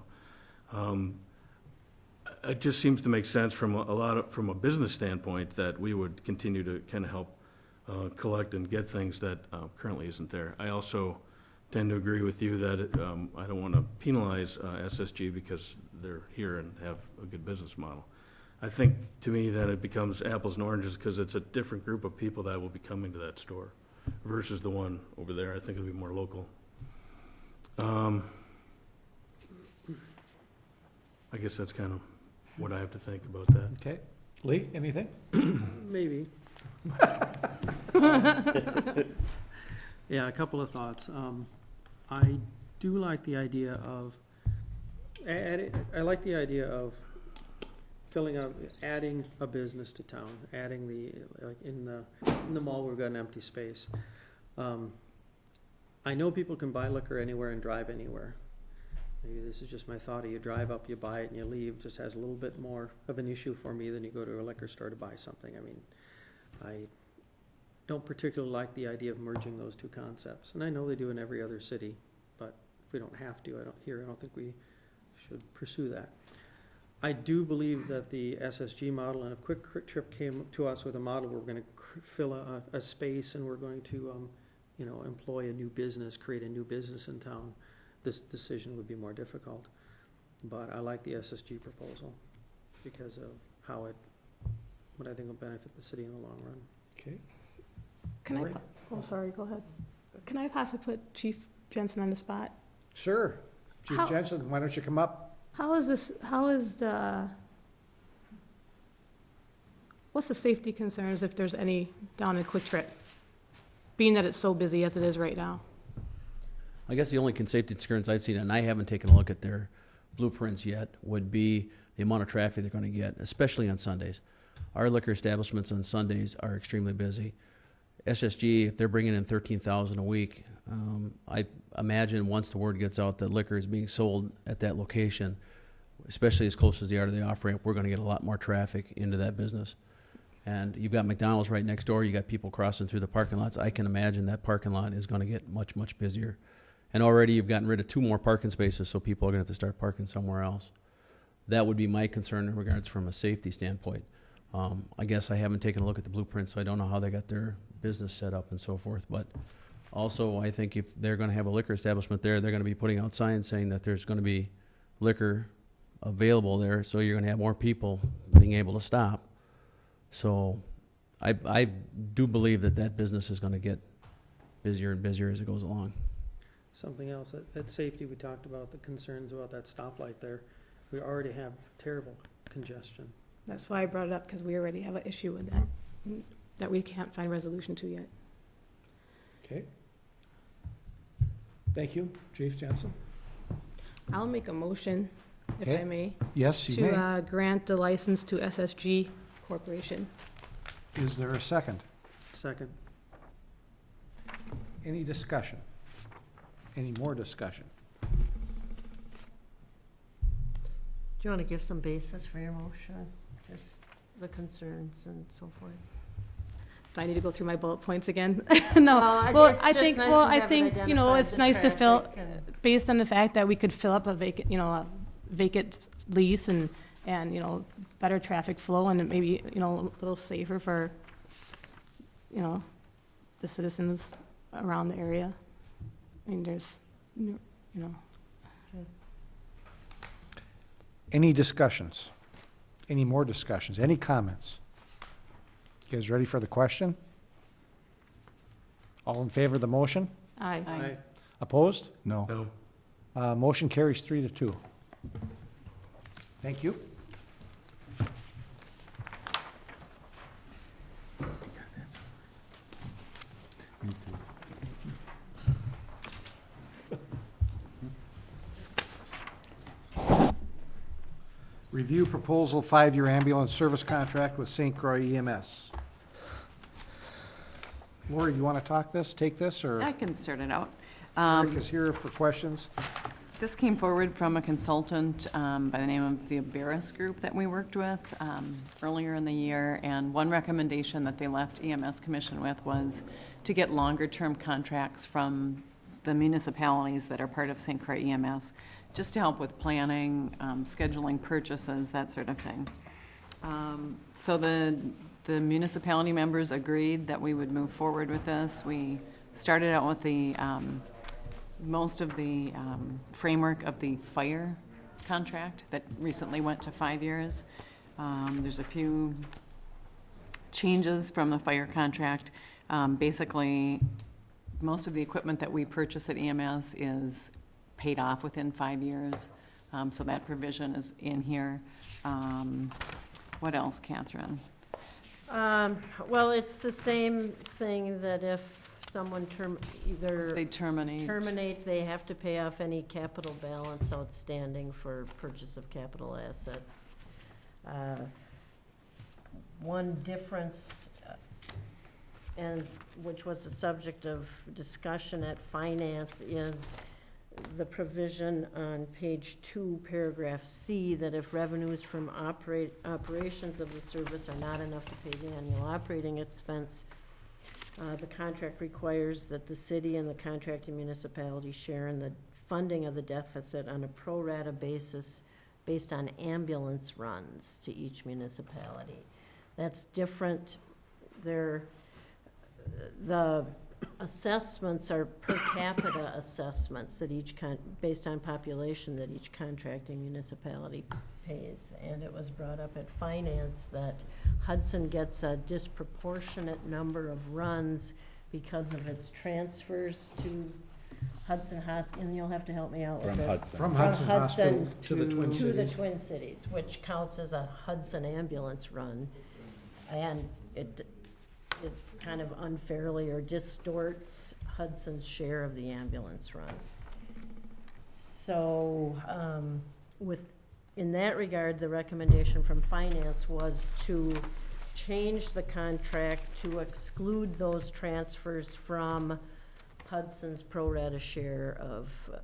it just seems to make sense from a business standpoint that we would continue to kind of help collect and get things that currently isn't there. I also tend to agree with you that I don't want to penalize SSG because they're here and have a good business model. I think, to me, that it becomes apples and oranges, because it's a different group of people that will be coming to that store versus the one over there. I think it'll be more local. I guess that's kind of what I have to think about that. Okay. Lee, anything? Maybe. Yeah, a couple of thoughts. I do like the idea of, I like the idea of filling out, adding a business to town, adding like in the mall, we've got an empty space. I know people can buy liquor anywhere and drive anywhere. Maybe this is just my thought, you drive up, you buy it, and you leave. Just has a little bit more of an issue for me than you go to a liquor store to buy something. I mean, I don't particularly like the idea of merging those two concepts. And I know they do in every other city, but if we don't have to, I don't think we should pursue that. I do believe that the SSG model, and if Quick Trip came to us with a model, we're gonna fill a space and we're going to, employ a new business, create a new business in town, this decision would be more difficult. But I like the SSG proposal because of what I think will benefit the city in the long run. Okay. Sorry, go ahead. Can I possibly put Chief Jensen on the spot? Sure. Chief How- Jensen, why don't you come up? What's the safety concerns if there's any down in Quick Trip? Being that it's so busy as it is right now. I guess the only safety concerns I've seen, and I haven't taken a look at their blueprints yet, would be the amount of traffic they're going to get, especially on Sundays. Our liquor establishments on Sundays are extremely busy. SSG, if they're bringing in 13,000 a week, I imagine once the word gets out that liquor is being sold at that location, especially as close as they are to the off-ramp, we're going to get a lot more traffic into that business. And you've got McDonald's right next door, you got people crossing through the parking lots. I can imagine that parking lot is going to get much, much busier. And already you've gotten rid of 2 more parking spaces, so people are going to have to start parking somewhere else. That would be my concern in regards from a safety standpoint. I guess I haven't taken a look at the blueprint, so I don't know how they got their business set up and so forth. But also, I think if they're going to have a liquor establishment there, they're going to be putting out signs saying that there's going to be liquor available there, so you're going to have more people being able to stop. So I do believe that business is going to get busier and busier as it goes along. Something else, at safety, we talked about the concerns about that stoplight there. We already have terrible congestion. That's why I brought it up, because we already have an issue with that, that we can't find resolution to yet. Okay. Thank you, Chief Jensen. I'll make a motion, if I Okay. may, Yes, you may. to grant the license to SSG Corporation. Is there a second? Second. Any discussion? Any more discussion? Do you want to give some basis for your motion? Just the concerns and so forth? Do I need to go through my bullet points again? No, well, I think, it's nice to fill, based on the fact that we could fill up a vacant lease and, better traffic flow and maybe, a little safer for, the citizens around the area. I mean, there's, Any discussions? Any more discussions? Any comments? You guys ready for the question? All in favor of the motion? Aye. Aye. Opposed? No. No. Motion carries 3-2. Thank you. Review proposal 5-year ambulance service contract with St. Croix EMS. Lori, do you want to take this, or I can start it out. Eric is here for questions? This came forward from a consultant by the name of the Aberis Group that we worked with earlier in the year, and one recommendation that they left EMS Commission with was to get longer-term contracts from the municipalities that are part of St. Croix EMS, just to help with planning, scheduling purchases, that sort of thing. So the municipality members agreed that we would move forward with this. We started out with the most of the framework of the fire contract that recently went to 5 years. There's a few changes from the fire contract. Basically, most of the equipment that we purchase at EMS is paid off within 5 years. So that provision is in here. What else, Catherine? Well, it's the same thing that if someone They terminate. they have to pay off any capital balance outstanding for purchase of capital assets. One difference, and which was the subject of discussion at finance, is the provision on page 2, paragraph C, that if revenues from operations of the service are not enough to pay the annual operating expense, the contract requires that the city and the contracting municipality share in the funding of the deficit on a pro rata basis based on ambulance runs to each municipality. That's different. The assessments are per capita assessments that based on population that each contracting municipality pays. And it was brought up at finance that Hudson gets a disproportionate number of runs because of its transfers to Hudson Hospital, and you'll have to help me out with this. From Hudson Hospital to the Twin To the Cities. Twin Cities, which counts as a Hudson ambulance run. And it kind of unfairly or distorts Hudson's share of the ambulance runs. So, in that regard, the recommendation from finance was to change the contract to exclude those transfers from Hudson's pro rata share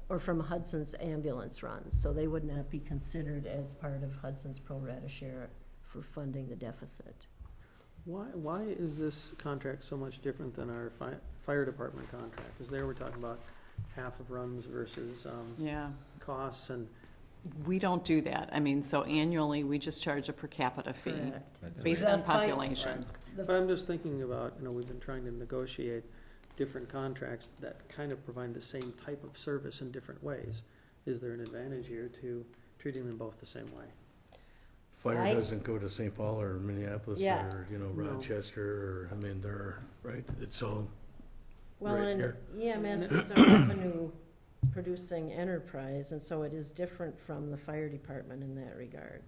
or from Hudson's ambulance runs. So they would not be considered as part of Hudson's pro rata share for funding the deficit. Why is this contract so much different than our fire department contract? Because there we're talking about half of runs versus Yeah, costs, and we don't do that. I mean, so annually, we just charge a per capita fee Correct. based The on fi- population. but I'm just thinking about, we've been trying to negotiate different contracts that kind of provide the same type of service in different ways. Is there an advantage here to treating them both the same way? Fire doesn't go to St. Paul or Minneapolis Yeah. or, No. Rochester, or, they're, right, it's all Well, right and here. EMS is a revenue producing enterprise, and so it is different from the fire department in that regard.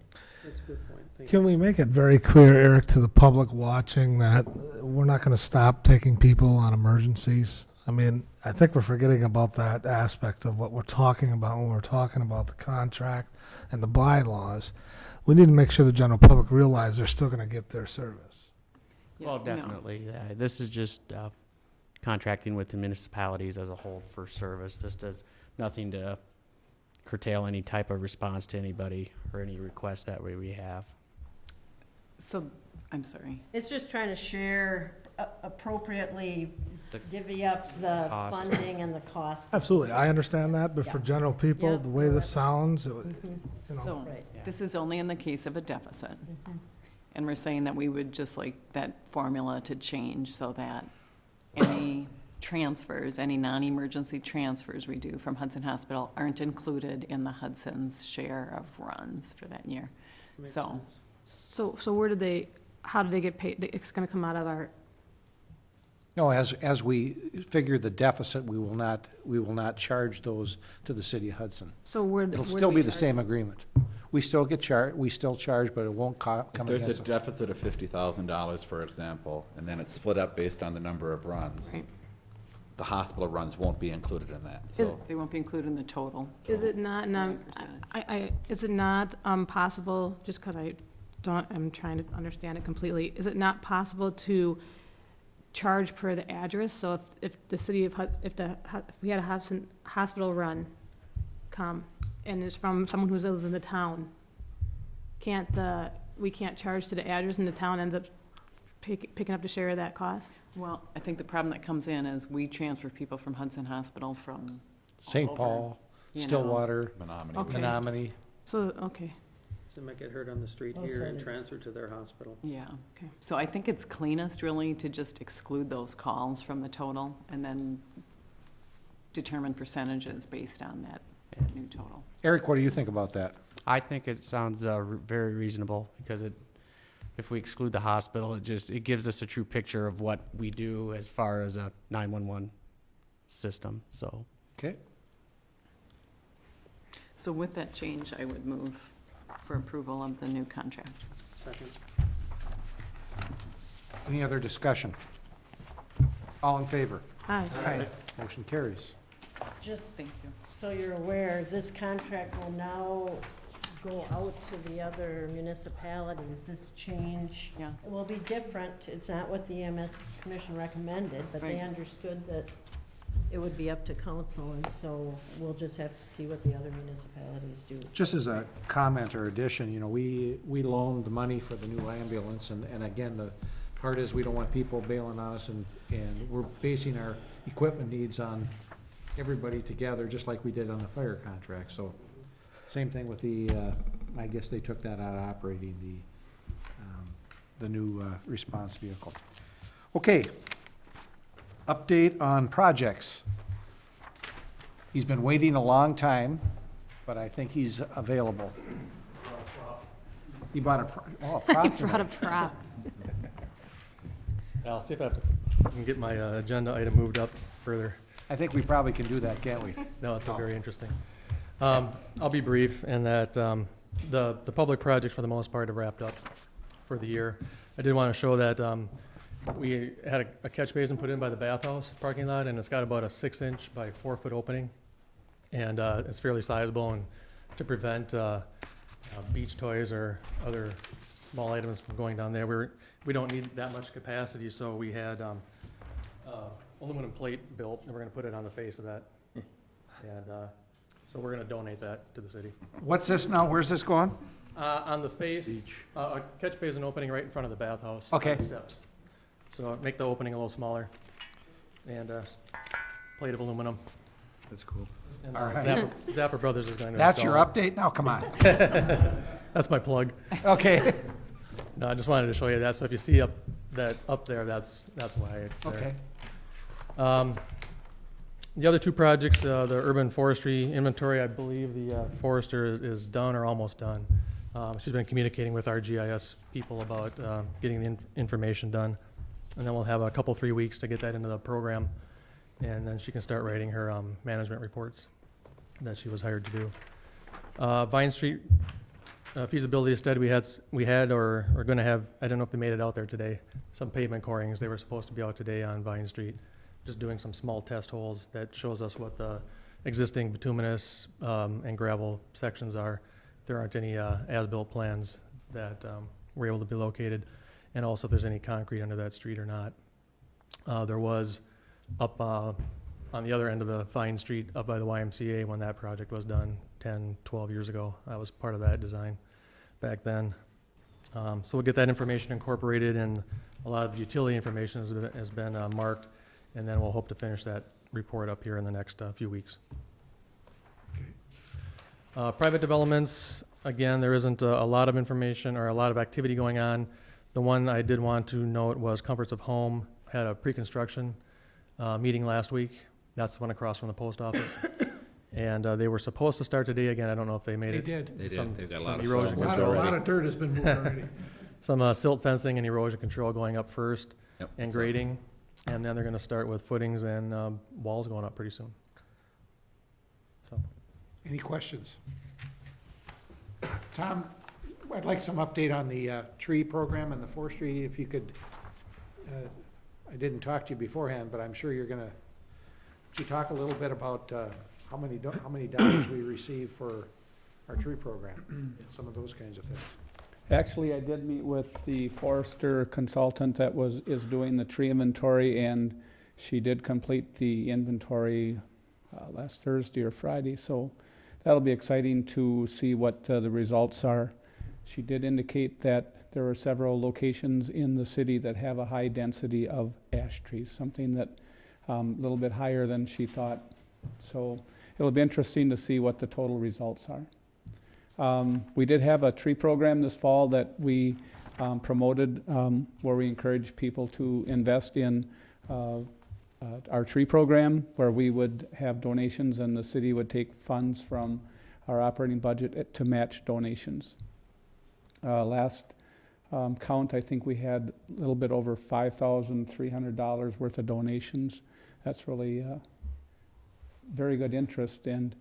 That's a good point. Thank Can you. we make it very clear, Eric, to the public watching that we're not going to stop taking people on emergencies? I mean, I think we're forgetting about that aspect of what we're talking about when we're talking about the contract and the bylaws. We need to make sure the general public realize they're still going to get their service. Yeah, Well, no. definitely. This is just contracting with the municipalities as a whole for service. This does nothing to curtail any type of response to anybody or any request that we have. So, I'm sorry. It's just trying to share appropriately, The divvy up the cost. funding and the cost. Absolutely, I understand that, but for Yeah. general people, Yeah. the way this sounds, it would, Mhm. So, Right. Yeah. this is only in the case of a deficit. Mhm. And we're saying that we would just like that formula to change so that any transfers, any non-emergency transfers we do from Hudson Hospital aren't included in the Hudson's share of runs for that year. Makes So- sense. So how do they get paid? It's gonna come out of our, No, as we figure the deficit, we will not charge those to the city of Hudson. so where? It'll where do still we be the charge? same agreement. We still get we still charge, but it won't If come there's against a it. deficit of $50,000, for example, and then it's split up based on the number of runs, Right. the hospital runs won't be included in that, Is- so. They won't be included in the total. Is it not, no, 100%. is it not possible, just because I'm trying to understand it completely, is it not possible to charge per the address? So if the city of, if we had a Hudson hospital run come, and it's from someone who lives in the town, we can't charge to the address, and the town ends up picking up the share of that cost? Well, I think the problem that comes in is we transfer people from Hudson Hospital from St. all over, Paul, you know. Stillwater, Menominee. Okay. Menominee. So, okay, So they might get hurt on the street Oh, here so and they- transferred to their hospital. Yeah. Okay. So I think it's cleanest really to just exclude those calls from the total and then determine percentages based on that new total. Eric, what do you think about that? I think it sounds very reasonable because if we exclude the hospital, it gives us a true picture of what we do as far as a 911 system. So Okay. So with that change, I would move for approval of the new contract. Second. Any other discussion? All in favor? hi. Aye. Motion carries. Just Thank you. so you're aware, this contract will now go out to the other municipalities, this change, Yeah. it will be different. It's not what the EMS Commission recommended, but they Right. understood that it would be up to council, and so we'll just have to see what the other municipalities do. Just as a comment or addition, we loaned the money for the new ambulance, and again, the part is we don't want people bailing on us, and we're basing our equipment needs on everybody together, just like we did on the fire contract, so same thing with the, I guess they took that out of operating the new response vehicle. Okay. Update on projects. He's been waiting a long time, but I think he's available. He bought a prop He brought a tonight. prop. I'll see if I can get my agenda item moved up further. I think we probably can do that, can't we? No, it's very interesting. I'll be brief in that the public projects, for the most part, have wrapped up for the year. I did want to show that we had a catch basin put in by the bathhouse parking lot, and it's got about a 6-inch by 4-foot opening. And it's fairly sizable, and to prevent beach toys or other small items from going down there, we don't need that much capacity, so we had aluminum plate built, and we're going to put it on the face of that. And so we're going to donate that to the city. What's this now? Where's this going? On the face, a catch basin opening right in front of the bathhouse. Okay. On the steps. So make the opening a little smaller. And plate of aluminum. That's cool. And All right. Zappa Brothers is going to That's your install update? Now, come on. it. That's my plug. Okay. No, I just wanted to show you that. So if you see up there, that's why it's there. Okay. The other two projects, the urban forestry inventory, I believe the forester is done or almost done. She's been communicating with our GIS people about getting the information done. And then we'll have a couple, 3 weeks to get that into the program. And then she can start writing her management reports that she was hired to do. Vine Street feasibility study, we had or are going to have, I don't know if they made it out there today, some pavement corings. They were supposed to be out today on Vine Street, just doing some small test holes that shows us what the existing bituminous and gravel sections are. There aren't any as-built plans that were able to be located, and also if there's any concrete under that street or not. There was up on the other end of the Vine Street, up by the YMCA, when that project was done 10, 12 years ago. I was part of that design back then. So we'll get that information incorporated, and a lot of utility information has been marked, and then we'll hope to finish that report up here in the next few weeks. Private developments, again, there isn't a lot of information or a lot of activity going on. The one I did want to note was Comforts of Home had a pre-construction meeting last week. That's the one across from the post office. And they were supposed to start today. Again, I don't know if they made it. They did. They Some- did. They've got a some lot of erosion silt control. work A lot already. of dirt has been moved already. Some silt fencing and erosion control going up first, Yep. and grading, and then they're gonna start with footings and walls going up pretty soon. So, Any questions? Tom, I'd like some update on the tree program and the forestry, if you could. I didn't talk to you beforehand, but I'm sure you're gonna, could you talk a little bit about how many dollars we receive for our tree program? Some of those kinds of things. Actually, I did meet with the forester consultant that is doing the tree inventory, and she did complete the inventory last Thursday or Friday, so that'll be exciting to see what the results are. She did indicate that there are several locations in the city that have a high density of ash trees, something that a little bit higher than she thought. So it'll be interesting to see what the total results are. We did have a tree program this fall that we promoted, where we encouraged people to invest in our tree program, where we would have donations and the city would take funds from our operating budget to match donations. Last count, I think we had a little bit over $5,300 worth of donations. That's really very good interest, and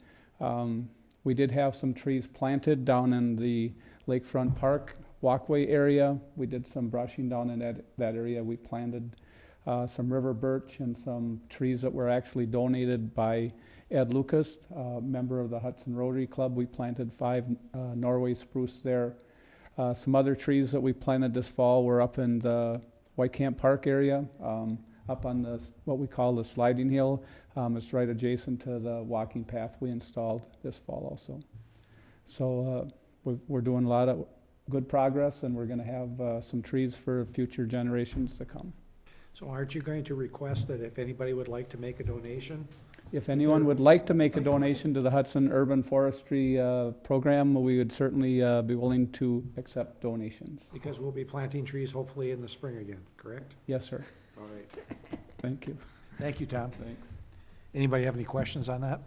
we did have some trees planted down in the Lakefront Park walkway area. We did some brushing down in that area. We planted some river birch and some trees that were actually donated by Ed Lucas, member of the Hudson Rotary Club. We planted 5 Norway spruce there. Some other trees that we planted this fall were up in the White Camp Park area, up on the what we call the sliding hill. It's right adjacent to the walking path we installed this fall also. So we're doing a lot of good progress, and we're going to have some trees for future generations to come. So aren't you going to request that if anybody would like to make a donation? If anyone would like to make a donation to the Hudson Urban Forestry Program, we would certainly be willing to accept donations. Because we'll be planting trees hopefully in the spring again, correct? Yes, sir. All right. Thank you. Thank you, Tom. Thanks. Anybody have any questions on that?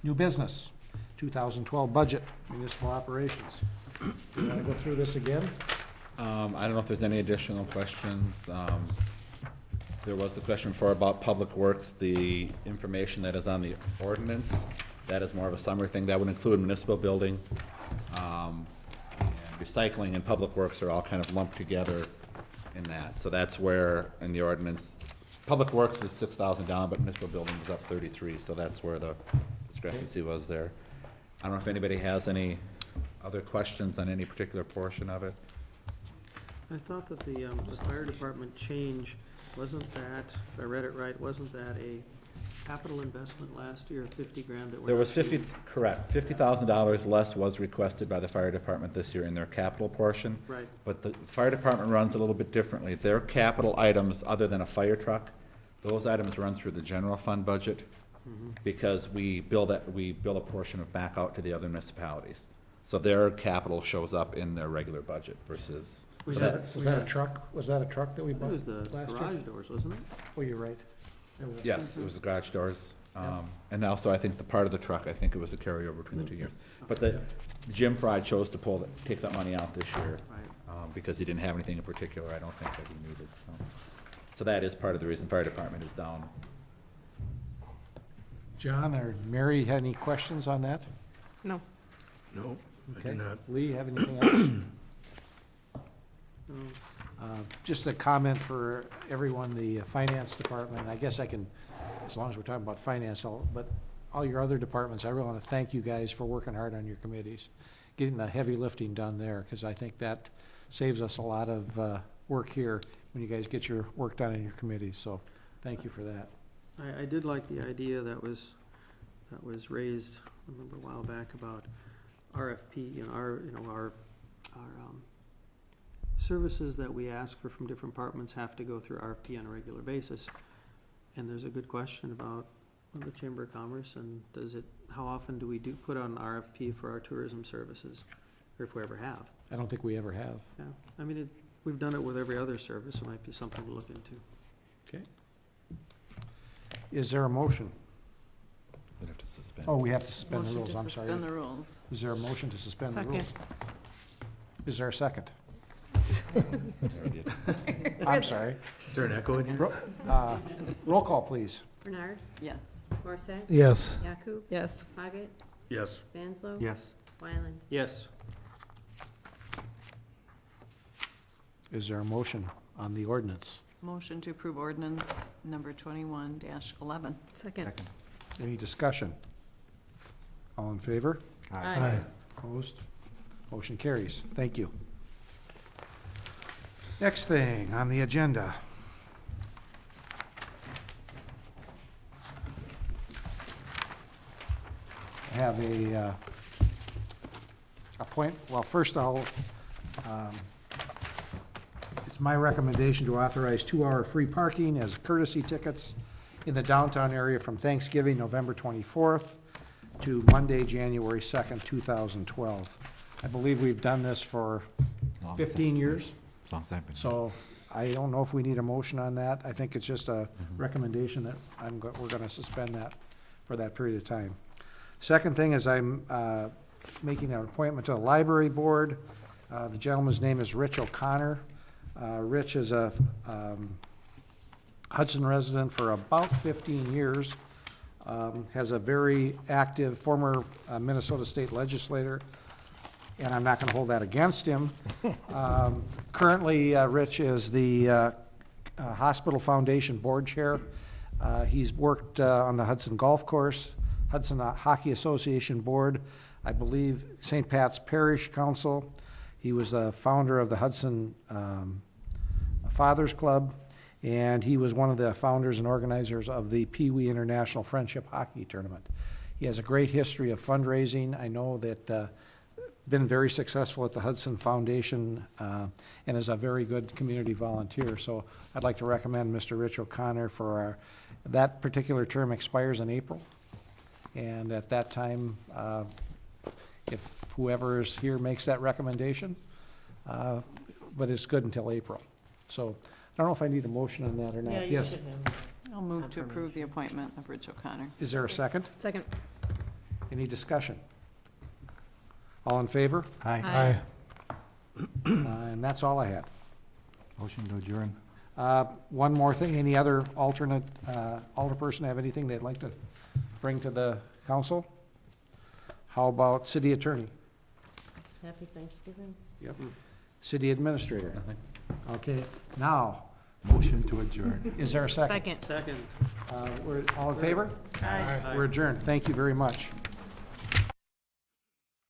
New business, 2012 budget, municipal operations. You want to go through this again? I don't know if there's any additional questions. There was the question before about Public Works, the information that is on the ordinance. That is more of a summary thing. That would include municipal building. And recycling and Public Works are all kind of lumped together in that. So that's where, in the ordinance, Public Works is 6,000 down, but municipal building is up 33. So that's where the discrepancy was there. I don't know if anybody has any other questions on any particular portion of it. I thought that the fire department change, wasn't that, if I read it right, wasn't that a capital investment last year, 50 grand that we're There not was seeing? correct, $50,000 less was requested by the fire department this year in their capital portion. Right. But the fire department runs a little bit differently. Their capital items, other than a fire truck, those items run through the general fund budget because we bill a portion of back out to the other municipalities. So their capital shows up in their regular budget versus. Was that a truck? Was that a truck that we It bought was the last year? garage doors, wasn't it? Oh, you're right. It was. Yes, it was the garage doors. And also, I think the part of the truck, I think it was a carryover between the 2 years. But Jim Fry chose to take that money out this year because he didn't have anything in particular, I don't think, that he needed. So that is part of the reason fire department is down. John or Mary, had any questions on that? No. No, I Okay. do not. Lee, have anything else? Just a comment for everyone, the finance department, I guess I can, as long as we're talking about finance, but all your other departments, I really want to thank you guys for working hard on your committees, getting the heavy lifting done there, because I think that saves us a lot of work here when you guys get your work done in your committees, so thank you for that. I did like the idea that was raised, I remember a while back, about RFP, our services that we ask for from different departments have to go through RFP on a regular basis. And there's a good question about the Chamber of Commerce, and how often do we put on an RFP for our tourism services, or if we ever have? I don't think we ever have. Yeah, I mean, we've done it with every other service, it might be something to look into. Okay. Is there a motion? We'd have to suspend. Oh, we have to suspend the Motion rules, to I'm sorry. suspend the rules. Is there a motion to suspend the Second. rules? Is there a second? Already did. I'm sorry. Is there an echo in here? Roll call, please. Bernard. Yes. Morset. Yes. Yakub. Yes. Haggett. Yes. Vanslo. Yes. Wyland. Yes. Is there a motion on the ordinance? Motion to approve ordinance number 21-11. Second. Any discussion? All in favor? Aye. Opposed? Motion carries. Thank you. Next thing on the agenda. I have first it's my recommendation to authorize 2-hour free parking as courtesy tickets in the downtown area from Thanksgiving, November 24th to Monday, January 2nd, 2012. I believe we've done this for 15 years. As long as I've been. So I don't know if we need a motion on that. I think it's just a recommendation that we're going to suspend that for that period of time. Second thing is I'm making an appointment to the library board. The gentleman's name is Rich O'Connor. Rich is a Hudson resident for about 15 years. Has a very active former Minnesota state legislator. and I'm not going to hold that against him. Currently, Rich is the Hospital Foundation Board Chair. He's worked on the Hudson Golf Course, Hudson Hockey Association Board, I believe St. Pat's Parish Council. He was the founder of the Hudson Fathers Club, and he was one of the founders and organizers of the Pee Wee International Friendship Hockey Tournament. He has a great history of fundraising. I know that been very successful at the Hudson Foundation and is a very good community volunteer. So I'd like to recommend Mr. Rich O'Connor for that particular term expires in April. And at that time, if whoever is here makes that recommendation, but it's good until April. So I don't know if I need a motion on that or not. Yeah, you Yes. should have. I'll move to approve the appointment of Rich O'Connor. Is there a second? Second. Any discussion? All in favor? Aye. And that's all I had. Motion to adjourn. One more thing, any other alternate, alderperson have anything they'd like to bring to the council? How about city attorney? Happy Thanksgiving. Yep. City administrator? Nothing. Okay, now, Motion to adjourn. is there a second? Second. Second. We're all in favor? Aye. We're adjourned. Thank you very much.